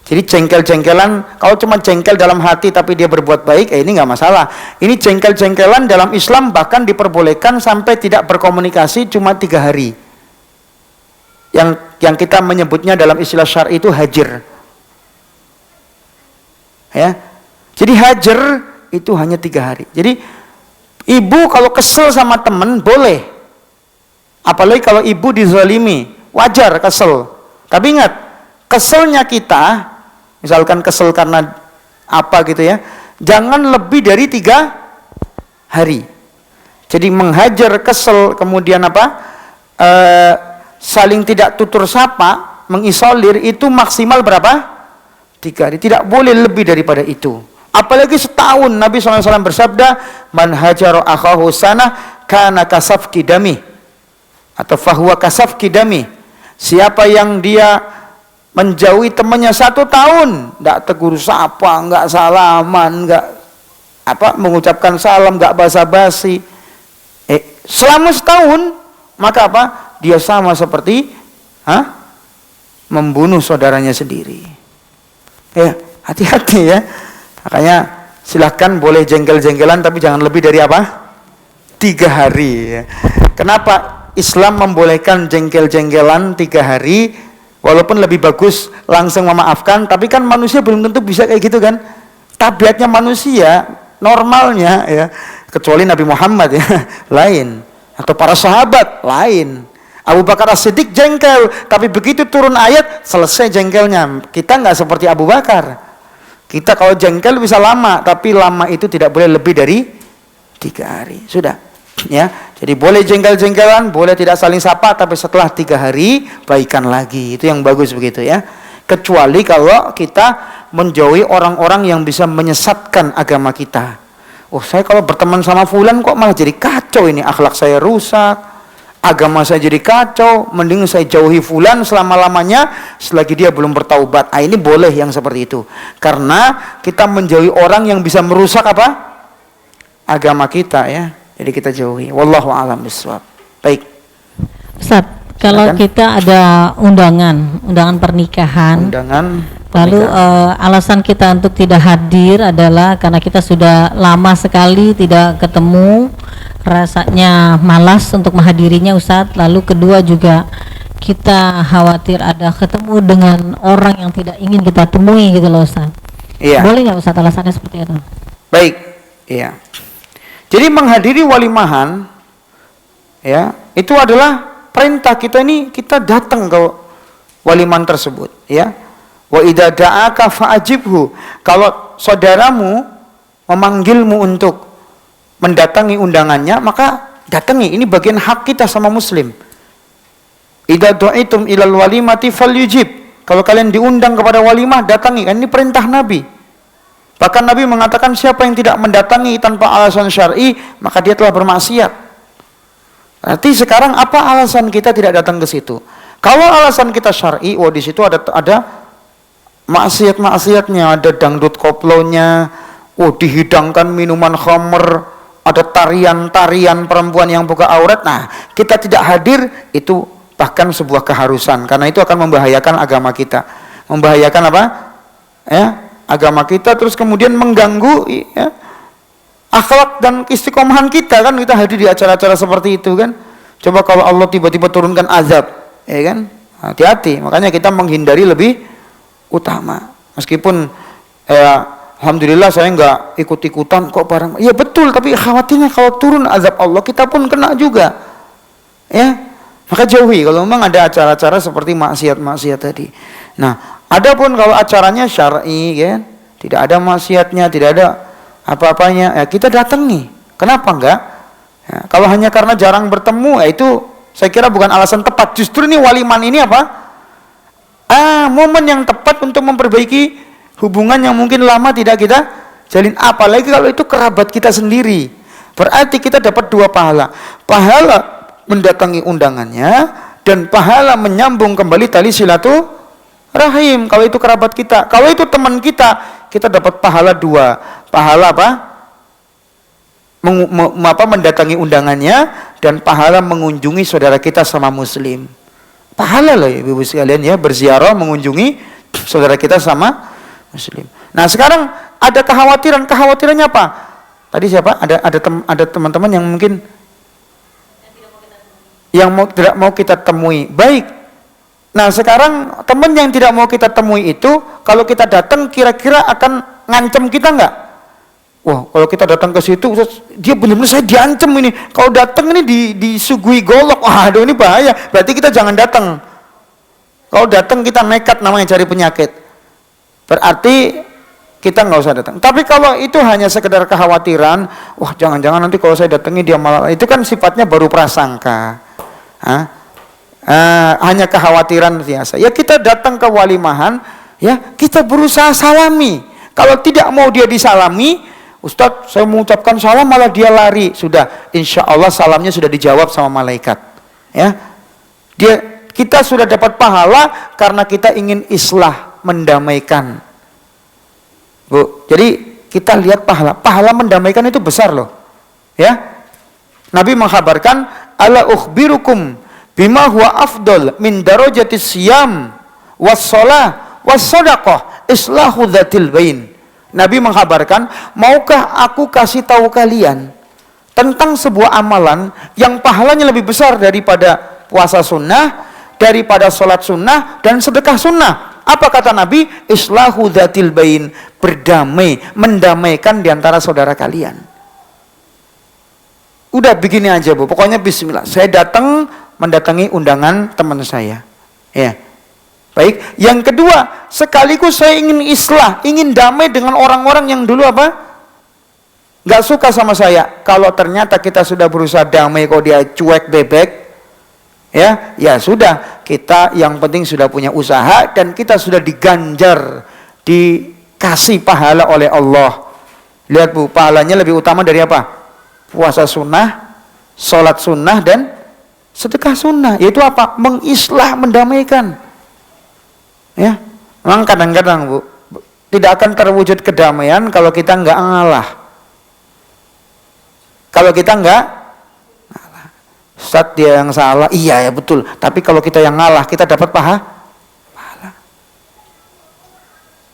Jadi jengkel-jengkelan, kalau cuma jengkel dalam hati tapi dia berbuat baik, ini nggak masalah. Ini jengkel-jengkelan dalam Islam bahkan diperbolehkan sampai tidak berkomunikasi cuma 3 hari. Yang kita menyebutnya dalam istilah syar'i itu hajar. Ya, jadi hajar itu hanya 3 hari. Jadi Ibu kalau kesel sama temen boleh, apalagi kalau ibu dizalimi, wajar kesel. Tapi ingat, keselnya kita, misalkan kesel karena apa gitu ya, jangan lebih dari 3 hari. Jadi menghajar, kesel, kemudian apa, saling tidak tutur sapa, mengisolir, itu maksimal berapa? 3 hari. Tidak boleh lebih daripada itu. Apalagi setahun. Nabi SAW bersabda, man hajara akhahu sanah kana kasafki dami, atau fahuwa kasafki dami. Siapa yang dia menjauhi temannya 1 tahun, tidak tegur sapa, nggak salaman, nggak apa mengucapkan salam, nggak basa-basi, selama setahun, maka apa? Dia sama seperti membunuh saudaranya sendiri. Ya, hati-hati ya. Makanya silahkan boleh jengkel-jengkelan, tapi jangan lebih dari apa? 3 hari ya. Kenapa Islam membolehkan jengkel-jengkelan 3 hari? Walaupun lebih bagus langsung memaafkan, tapi kan manusia belum tentu bisa kayak gitu kan. Tabiatnya manusia, normalnya ya, kecuali Nabi Muhammad ya, lain. Atau para sahabat, lain. Abu Bakar As-Siddiq jengkel, tapi begitu turun ayat, selesai jengkelnya. Kita nggak seperti Abu Bakar. Kita kalau jengkel bisa lama, tapi lama itu tidak boleh lebih dari 3 hari. Sudah, ya. Jadi boleh jengkel-jengkelan, boleh tidak saling sapa, tapi setelah 3 hari baikan lagi. Itu yang bagus begitu ya. Kecuali kalau kita menjauhi orang-orang yang bisa menyesatkan agama kita. Oh, saya kalau berteman sama fulan kok malah jadi kacau ini, akhlak saya rusak, agama saya jadi kacau, mending saya jauhi fulan selama-lamanya selagi dia belum bertaubat. Ini boleh yang seperti itu. Karena kita menjauhi orang yang bisa merusak apa? Agama kita ya. Jadi kita jauhi. Wallahu a'lam bishawab. Baik. Ustaz, kalau kita ada undangan pernikahan, lalu alasan kita untuk tidak hadir adalah karena kita sudah lama sekali tidak ketemu, rasanya malas untuk menghadirinya Ustaz. Lalu kedua juga kita khawatir ada ketemu dengan orang yang tidak ingin kita temui gitu loh Ustaz. Iya. Boleh nggak Ustaz alasannya seperti itu? Baik, iya. Jadi menghadiri walimahan ya, itu adalah perintah kita, ini kita datang ke walimahan tersebut ya. Wa idza da'aka fa'ajibhu. Kalau saudaramu memanggilmu untuk mendatangi undangannya, maka datangi. Ini bagian hak kita sama muslim. Idza du'itum ilal walimati falyujib. Kalau kalian diundang kepada walimah, datangi. Kan ini perintah Nabi. Bahkan Nabi mengatakan siapa yang tidak mendatangi tanpa alasan syar'i, maka dia telah bermaksiat. Berarti sekarang apa alasan kita tidak datang ke situ? Kalau alasan kita syar'i, di situ ada maksiat-maksiatnya, ada dangdut koplonya, dihidangkan minuman khamr, ada tarian-tarian perempuan yang buka aurat. Nah, kita tidak hadir itu bahkan sebuah keharusan, karena itu akan membahayakan agama kita. Membahayakan apa? Ya, agama kita, terus kemudian mengganggu ya, akhlak dan istiqomahan kita kan, kita hadir di acara-acara seperti itu kan. Coba kalau Allah tiba-tiba turunkan azab, ya kan? Hati-hati. Makanya kita menghindari lebih utama. Meskipun alhamdulillah saya nggak ikut-ikutan kok bareng. Ya betul, tapi khawatirnya kalau turun azab Allah kita pun kena juga. Ya. Maka jauhi kalau memang ada acara-acara seperti maksiat-maksiat tadi. Nah, adapun kalau acaranya syar'i kan, tidak ada maksiatnya, tidak ada apa-apanya, ya kita datangi. Kenapa enggak? Ya, kalau hanya karena jarang bertemu, itu saya kira bukan alasan tepat. Justru ini waliman ini apa? Momen yang tepat untuk memperbaiki hubungan yang mungkin lama tidak kita jalin. Apalagi kalau itu kerabat kita sendiri. Berarti kita dapat 2 pahala. Pahala mendatangi undangannya dan pahala menyambung kembali tali silaturahim. Kalau itu kerabat kita, kalau itu teman kita, kita dapat pahala 2. Pahala apa? Mendatangi undangannya dan pahala mengunjungi saudara kita sama muslim. Pahala loh ibu-ibu sekalian ya, berziarah mengunjungi saudara kita sama muslim. Nah, sekarang ada kekhawatirannya apa? Tadi siapa? Ada teman-teman yang mungkin tidak mau kita temui. Baik. Nah, sekarang teman yang tidak mau kita temui itu, kalau kita datang kira-kira akan ngancam kita enggak? Wah, kalau kita datang ke situ, Ustaz, dia benar-benar saya diancam ini. Kalau datang ini disuguhi golok, aduh ini bahaya. Berarti kita jangan datang. Kalau datang kita nekat namanya cari penyakit. Berarti kita nggak usah datang. Tapi kalau itu hanya sekedar kekhawatiran, wah jangan-jangan nanti kalau saya datangi dia malah, itu kan sifatnya baru prasangka. Hanya kekhawatiran biasa. Ya kita datang ke walimahan, ya kita berusaha salami. Kalau tidak mau dia disalami, Ustadz saya mengucapkan salam malah dia lari, sudah insya Allah salamnya sudah dijawab sama malaikat. Ya, kita sudah dapat pahala karena kita ingin islah, mendamaikan. Bu, jadi kita lihat pahala mendamaikan itu besar loh. Ya, Nabi mengkhabarkan, ala ukhbirukum bima huwa afdol min darajatis siyam was shalah was shadaqah islahu dzatil bain. Nabi mengkhabarkan, maukah aku kasih tahu kalian tentang sebuah amalan yang pahalanya lebih besar daripada puasa sunnah, daripada sholat sunnah dan sedekah sunnah. Apa kata Nabi? Islahu dzatil bain, berdamai, mendamaikan diantara saudara kalian. Udah begini aja Bu, pokoknya bismillah. Saya mendatangi undangan teman saya. Ya. Baik, yang kedua, sekaligus saya ingin islah, ingin damai dengan orang-orang yang dulu apa? Gak suka sama saya. Kalau ternyata kita sudah berusaha damai, kok dia cuek bebek, ya sudah, kita yang penting sudah punya usaha dan kita sudah diganjar, dikasih pahala oleh Allah. Lihat Bu, pahalanya lebih utama dari apa? Puasa sunnah, sholat sunnah dan sedekah sunnah. Yaitu apa? Mengislah, mendamaikan. Ya, memang kadang-kadang Bu, tidak akan terwujud kedamaian kalau kita nggak ngalah. Kalau kita nggak ngalah, Ustadz dia yang salah, iya ya betul. Tapi kalau kita yang ngalah, kita dapat pahala.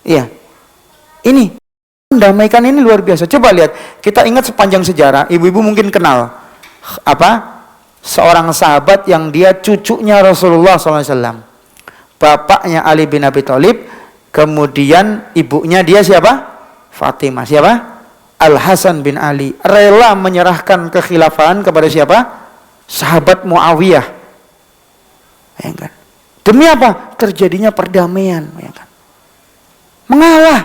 Iya, ini mendamaikan ini luar biasa. Coba lihat, kita ingat sepanjang sejarah, ibu-ibu mungkin kenal apa? Seorang sahabat yang dia cucunya Rasulullah SAW. Bapaknya Ali bin Abi Thalib, kemudian ibunya dia siapa? Fatimah. Siapa? Al-Hasan bin Ali. Rela menyerahkan kekhilafahan kepada siapa? Sahabat Muawiyah. Bayangkan. Demi apa? Terjadinya perdamaian. Bayangkan. Mengalah.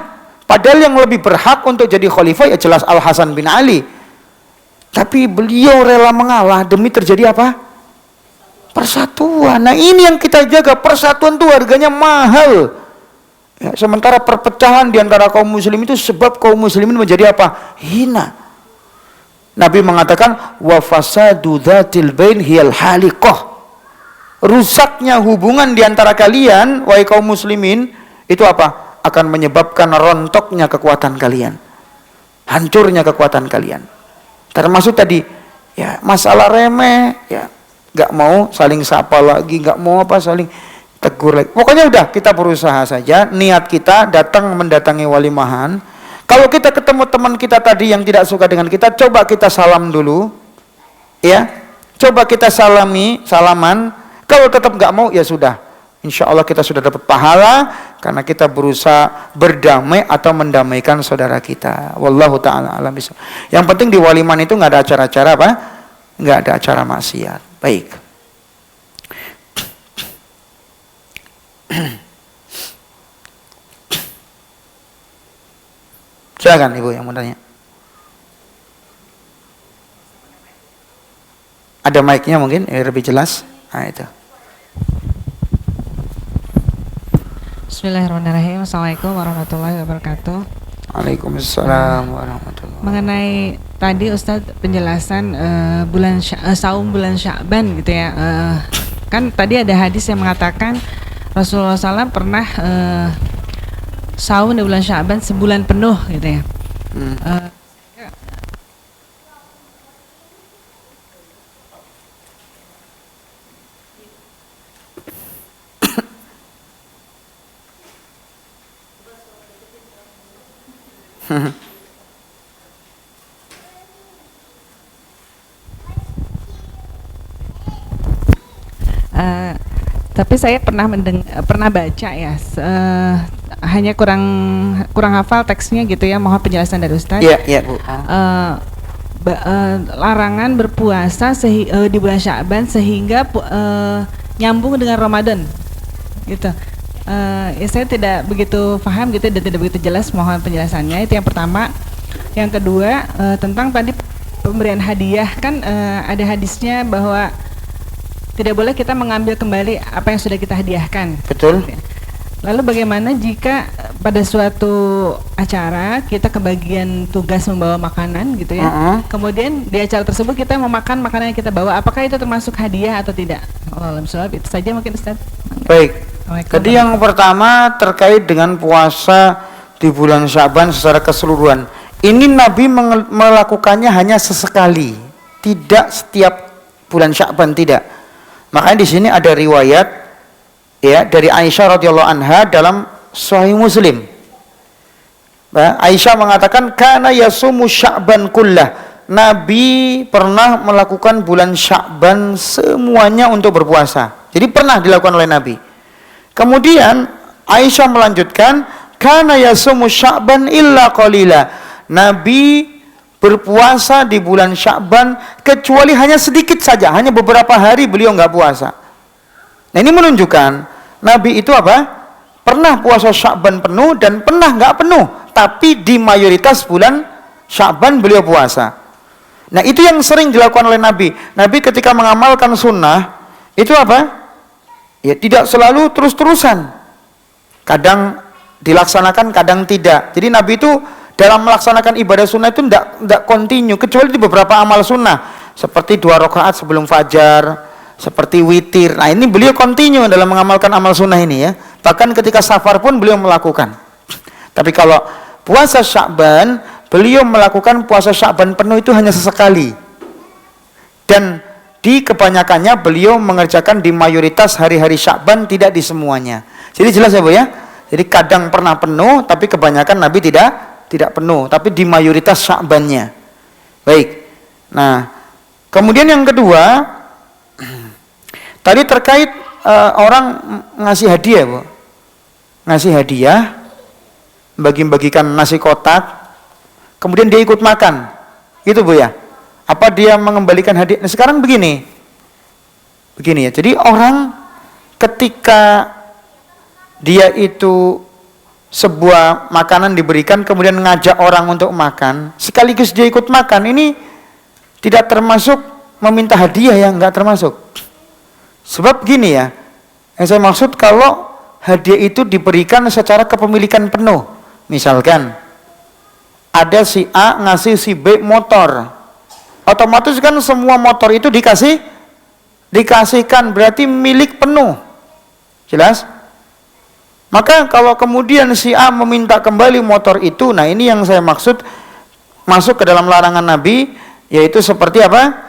Padahal yang lebih berhak untuk jadi khalifah ya jelas Al-Hasan bin Ali. Tapi beliau rela mengalah demi terjadi apa? Persatuan. Nah ini yang kita jaga, persatuan itu harganya mahal. Ya, sementara perpecahan di antara kaum muslim itu sebab kaum muslimin menjadi apa? Hina. Nabi mengatakan wa fasadu dzatil bain hiyal haliqah. Rusaknya hubungan di antara kalian wahai kaum muslimin itu apa? Akan menyebabkan rontoknya kekuatan kalian. Hancurnya kekuatan kalian. Termasuk tadi ya masalah remeh ya, nggak mau saling sapa lagi, nggak mau apa saling tegur lagi. Pokoknya udah kita berusaha saja, niat kita mendatangi walimahan. Kalau kita ketemu teman kita tadi yang tidak suka dengan kita, coba kita salam dulu, ya. Coba kita salaman. Kalau tetap nggak mau, ya sudah. Insya Allah kita sudah dapat pahala karena kita berusaha berdamai atau mendamaikan saudara kita. Wallahu taala alam bisa. Yang penting di walimahan itu nggak ada acara-acara apa? Nggak ada acara maksiat. Baik. Silakan Ibu yang mau tanya. Ada mic-nya mungkin lebih jelas. Nah itu. Bismillahirrahmanirrahim. Assalamualaikum warahmatullahi wabarakatuh. Waalaikumsalam warahmatullahi wabarakatuh. Mengenai tadi Ustadz penjelasan saum bulan Sya'ban gitu ya. Kan tadi ada hadis yang mengatakan Rasulullah SAW pernah saum di bulan Sya'ban sebulan penuh gitu ya. Tapi saya pernah baca ya hanya kurang hafal teksnya gitu ya, mohon penjelasan dari Ustadz. Iya, Bu. Larangan berpuasa di bulan Sya'ban sehingga nyambung dengan Ramadan gitu. Ya saya tidak begitu paham gitu dan tidak begitu jelas, mohon penjelasannya. Itu yang pertama. Yang kedua, tentang tadi pemberian hadiah kan ada hadisnya bahwa tidak boleh kita mengambil kembali apa yang sudah kita hadiahkan. Betul. Lalu bagaimana jika pada suatu acara kita kebagian tugas membawa makanan gitu ya, kemudian di acara tersebut kita memakan makanan yang kita bawa, apakah itu termasuk hadiah atau tidak? Itu saja mungkin Ustaz. Baik. Jadi yang pertama terkait dengan puasa di bulan Sya'ban secara keseluruhan. Ini Nabi melakukannya hanya sesekali, tidak setiap bulan Sya'ban, tidak. Makanya di sini ada riwayat ya dari Aisyah radhiyallahu anha dalam Sahih Muslim. Aisyah mengatakan kana yasumu Sya'ban kullah. Nabi pernah melakukan bulan Sya'ban semuanya untuk berpuasa. Jadi pernah dilakukan oleh Nabi. Kemudian Aisyah melanjutkan kana yasumu Sya'ban illa qalila. Nabi berpuasa di bulan Sya'ban kecuali hanya sedikit saja, hanya beberapa hari beliau nggak puasa. Nah ini menunjukkan Nabi itu apa? Pernah puasa Sya'ban penuh dan pernah nggak penuh, tapi di mayoritas bulan Sya'ban beliau puasa. Nah itu yang sering dilakukan oleh Nabi. Nabi ketika mengamalkan sunnah itu apa? Ya tidak selalu terus-terusan. Kadang dilaksanakan, kadang tidak. Jadi Nabi itu dalam melaksanakan ibadah sunnah itu tidak kontinu, kecuali di beberapa amal sunnah seperti 2 rakaat sebelum fajar, seperti witir. Nah ini beliau kontinu dalam mengamalkan amal sunnah ini ya. Bahkan ketika safar pun beliau melakukan. Tapi kalau puasa Sya'ban, beliau melakukan puasa Sya'ban penuh itu hanya sesekali. Dan di kebanyakannya beliau mengerjakan di mayoritas hari-hari Sya'ban, tidak di semuanya. Jadi jelas ya Bu ya. Jadi kadang pernah penuh, tapi kebanyakan Nabi tidak penuh, tapi di mayoritas Sya'bannya. Baik. Nah, kemudian yang kedua, tadi terkait orang ngasih hadiah, Bu. Ngasih hadiah, bagi-bagikan nasi kotak, kemudian dia ikut makan. Gitu Bu ya. Apa dia mengembalikan hadiah? Nah, sekarang begini ya. Jadi orang ketika dia itu sebuah makanan diberikan kemudian ngajak orang untuk makan sekaligus dia ikut makan, ini tidak termasuk meminta hadiah ya, nggak termasuk. Sebab gini ya, yang saya maksud kalau hadiah itu diberikan secara kepemilikan penuh. Misalkan ada si A ngasih si B motor, otomatis kan semua motor itu dikasihkan, berarti milik penuh. Jelas? Maka kalau kemudian si A meminta kembali motor itu, nah ini yang saya maksud masuk ke dalam larangan Nabi, yaitu seperti apa?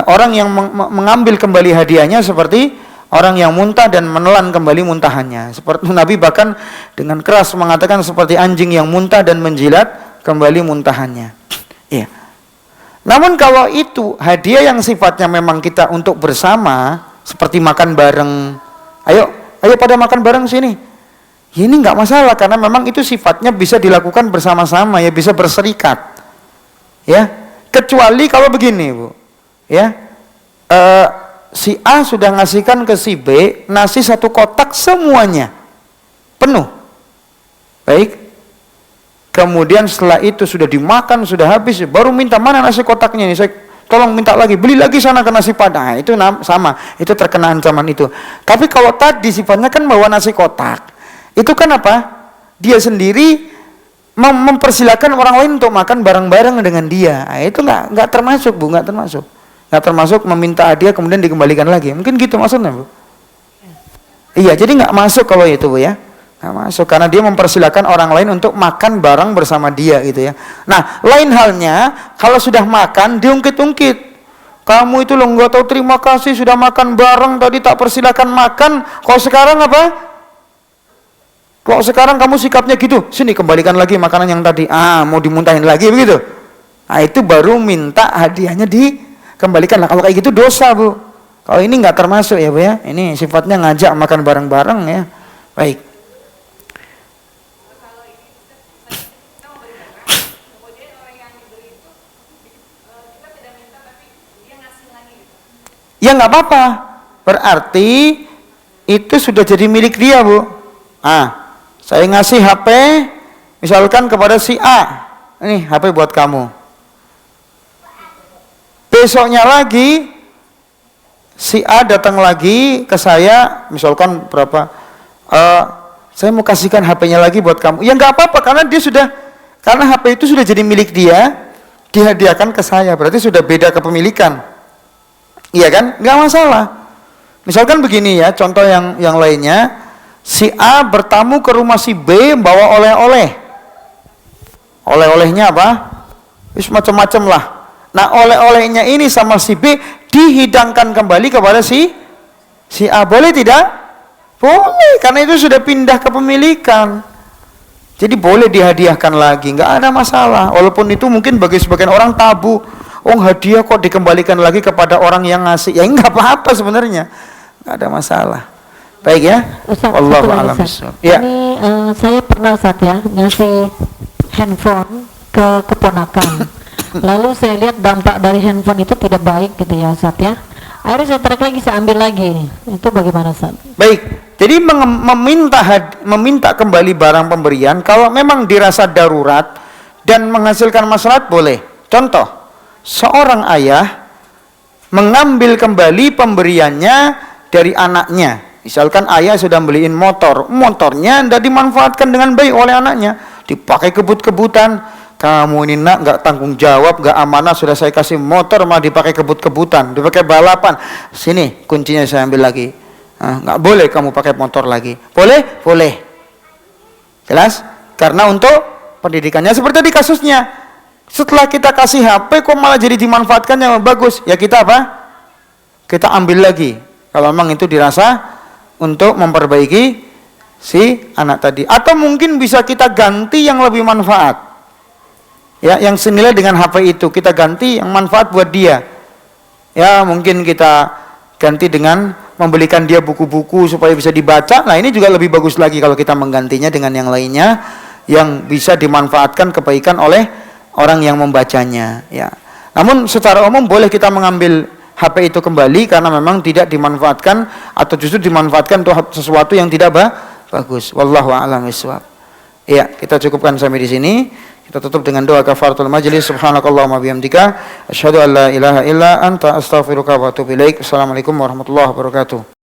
Orang yang mengambil kembali hadiahnya seperti orang yang muntah dan menelan kembali muntahannya. Seperti Nabi bahkan dengan keras mengatakan seperti anjing yang muntah dan menjilat kembali muntahannya. Iya. Namun kalau itu hadiah yang sifatnya memang kita untuk bersama, seperti makan bareng, ayo pada makan bareng sini. Ya, ini nggak masalah karena memang itu sifatnya bisa dilakukan bersama-sama ya, bisa berserikat. Ya, kecuali kalau begini Bu, ya si A sudah ngasihkan ke si B nasi 1 kotak semuanya penuh. Baik. Kemudian setelah itu sudah dimakan, sudah habis, baru minta mana nasi kotaknya nih, saya tolong minta lagi, beli lagi sana ke nasi padang. Nah, itu sama, itu terkena ancaman itu. Tapi kalau tadi sifatnya kan bawa nasi kotak, itu kan apa? Dia sendiri mempersilahkan orang lain untuk makan bareng-bareng dengan dia. Nah, itu nggak termasuk Bu, nggak termasuk meminta hadiah kemudian dikembalikan lagi. Mungkin gitu maksudnya Bu. Iya, jadi nggak masuk kalau itu Bu ya. Nggak masuk karena dia mempersilahkan orang lain untuk makan bareng bersama dia gitu ya. Nah, lain halnya kalau sudah makan diungkit-ungkit. Kamu itu loh nggak tahu terima kasih sudah makan bareng, tadi tak persilahkan makan. Kalau sekarang apa? Kok sekarang kamu sikapnya gitu? Sini kembalikan lagi makanan yang tadi. Mau dimuntahin lagi begitu. Nah, itu baru minta hadiahnya dikembalikan. Nah, kalau kayak gitu dosa Bu. Kalau ini nggak termasuk ya Bu ya. Ini sifatnya ngajak makan bareng-bareng ya. Baik. ya nggak apa-apa. Berarti itu sudah jadi milik dia, Bu. Saya ngasih HP misalkan kepada si A, ini HP buat kamu. Besoknya lagi si A datang lagi ke saya, misalkan berapa, saya mau kasihkan HP-nya lagi buat kamu. Ya nggak apa-apa, karena HP itu sudah jadi milik dia, dihadiahkan ke saya, berarti sudah beda kepemilikan. Iya kan? Nggak masalah. Misalkan begini ya, contoh yang lainnya, si A bertamu ke rumah si B bawa oleh-oleh. Oleh-olehnya apa? Macam-macam lah. Nah, oleh-olehnya ini sama si B dihidangkan kembali kepada si A. Boleh tidak? Boleh, karena itu sudah pindah kepemilikan. Jadi boleh dihadiahkan lagi, nggak ada masalah. Walaupun itu mungkin bagi sebagian orang tabu. Hadiah kok dikembalikan lagi kepada orang yang ngasih. Ya nggak apa-apa sebenarnya, nggak ada masalah. Baik ya. Wallahu a'lam bishawab. Ya. Ini saya pernah Ustaz ya ngasih handphone ke keponakan. Lalu saya lihat dampak dari handphone itu tidak baik gitu ya Ustaz ya. Akhirnya saya tarik lagi, saya ambil lagi. Itu bagaimana Ustaz? Baik. Jadi meminta kembali barang pemberian kalau memang dirasa darurat dan menghasilkan maslahat boleh. Contoh, seorang ayah mengambil kembali pemberiannya dari anaknya. Misalkan ayah sudah beliin motornya tidak dimanfaatkan dengan baik oleh anaknya, dipakai kebut-kebutan. Kamu ini nak nggak tanggung jawab, nggak amanah, sudah saya kasih motor malah dipakai kebut-kebutan, dipakai balapan. Sini kuncinya saya ambil lagi. Nggak boleh kamu pakai motor lagi. Boleh? Boleh. Jelas? Karena untuk pendidikannya seperti di kasusnya. Setelah kita kasih HP kok malah jadi dimanfaatkan yang bagus. Ya kita apa? Kita ambil lagi. Kalau memang itu dirasa untuk memperbaiki si anak tadi. Atau mungkin bisa kita ganti yang lebih manfaat. Ya, yang senilai dengan HP itu kita ganti yang manfaat buat dia. Ya, mungkin kita ganti dengan membelikan dia buku-buku supaya bisa dibaca. Nah, ini juga lebih bagus lagi kalau kita menggantinya dengan yang lainnya yang bisa dimanfaatkan kebaikan oleh orang yang membacanya, ya. Namun secara umum boleh kita mengambil HP itu kembali karena memang tidak dimanfaatkan atau justru dimanfaatkan untuk sesuatu yang tidak bagus. Wallahu a'lam bishawab. Iya, kita cukupkan sampai di sini. Kita tutup dengan doa kafaratul majlis. Subhanakallahumma bihamdika asyhadu an la ilaha illa anta astaghfiruka wa atubu ilaik. Assalamualaikum warahmatullahi wabarakatuh.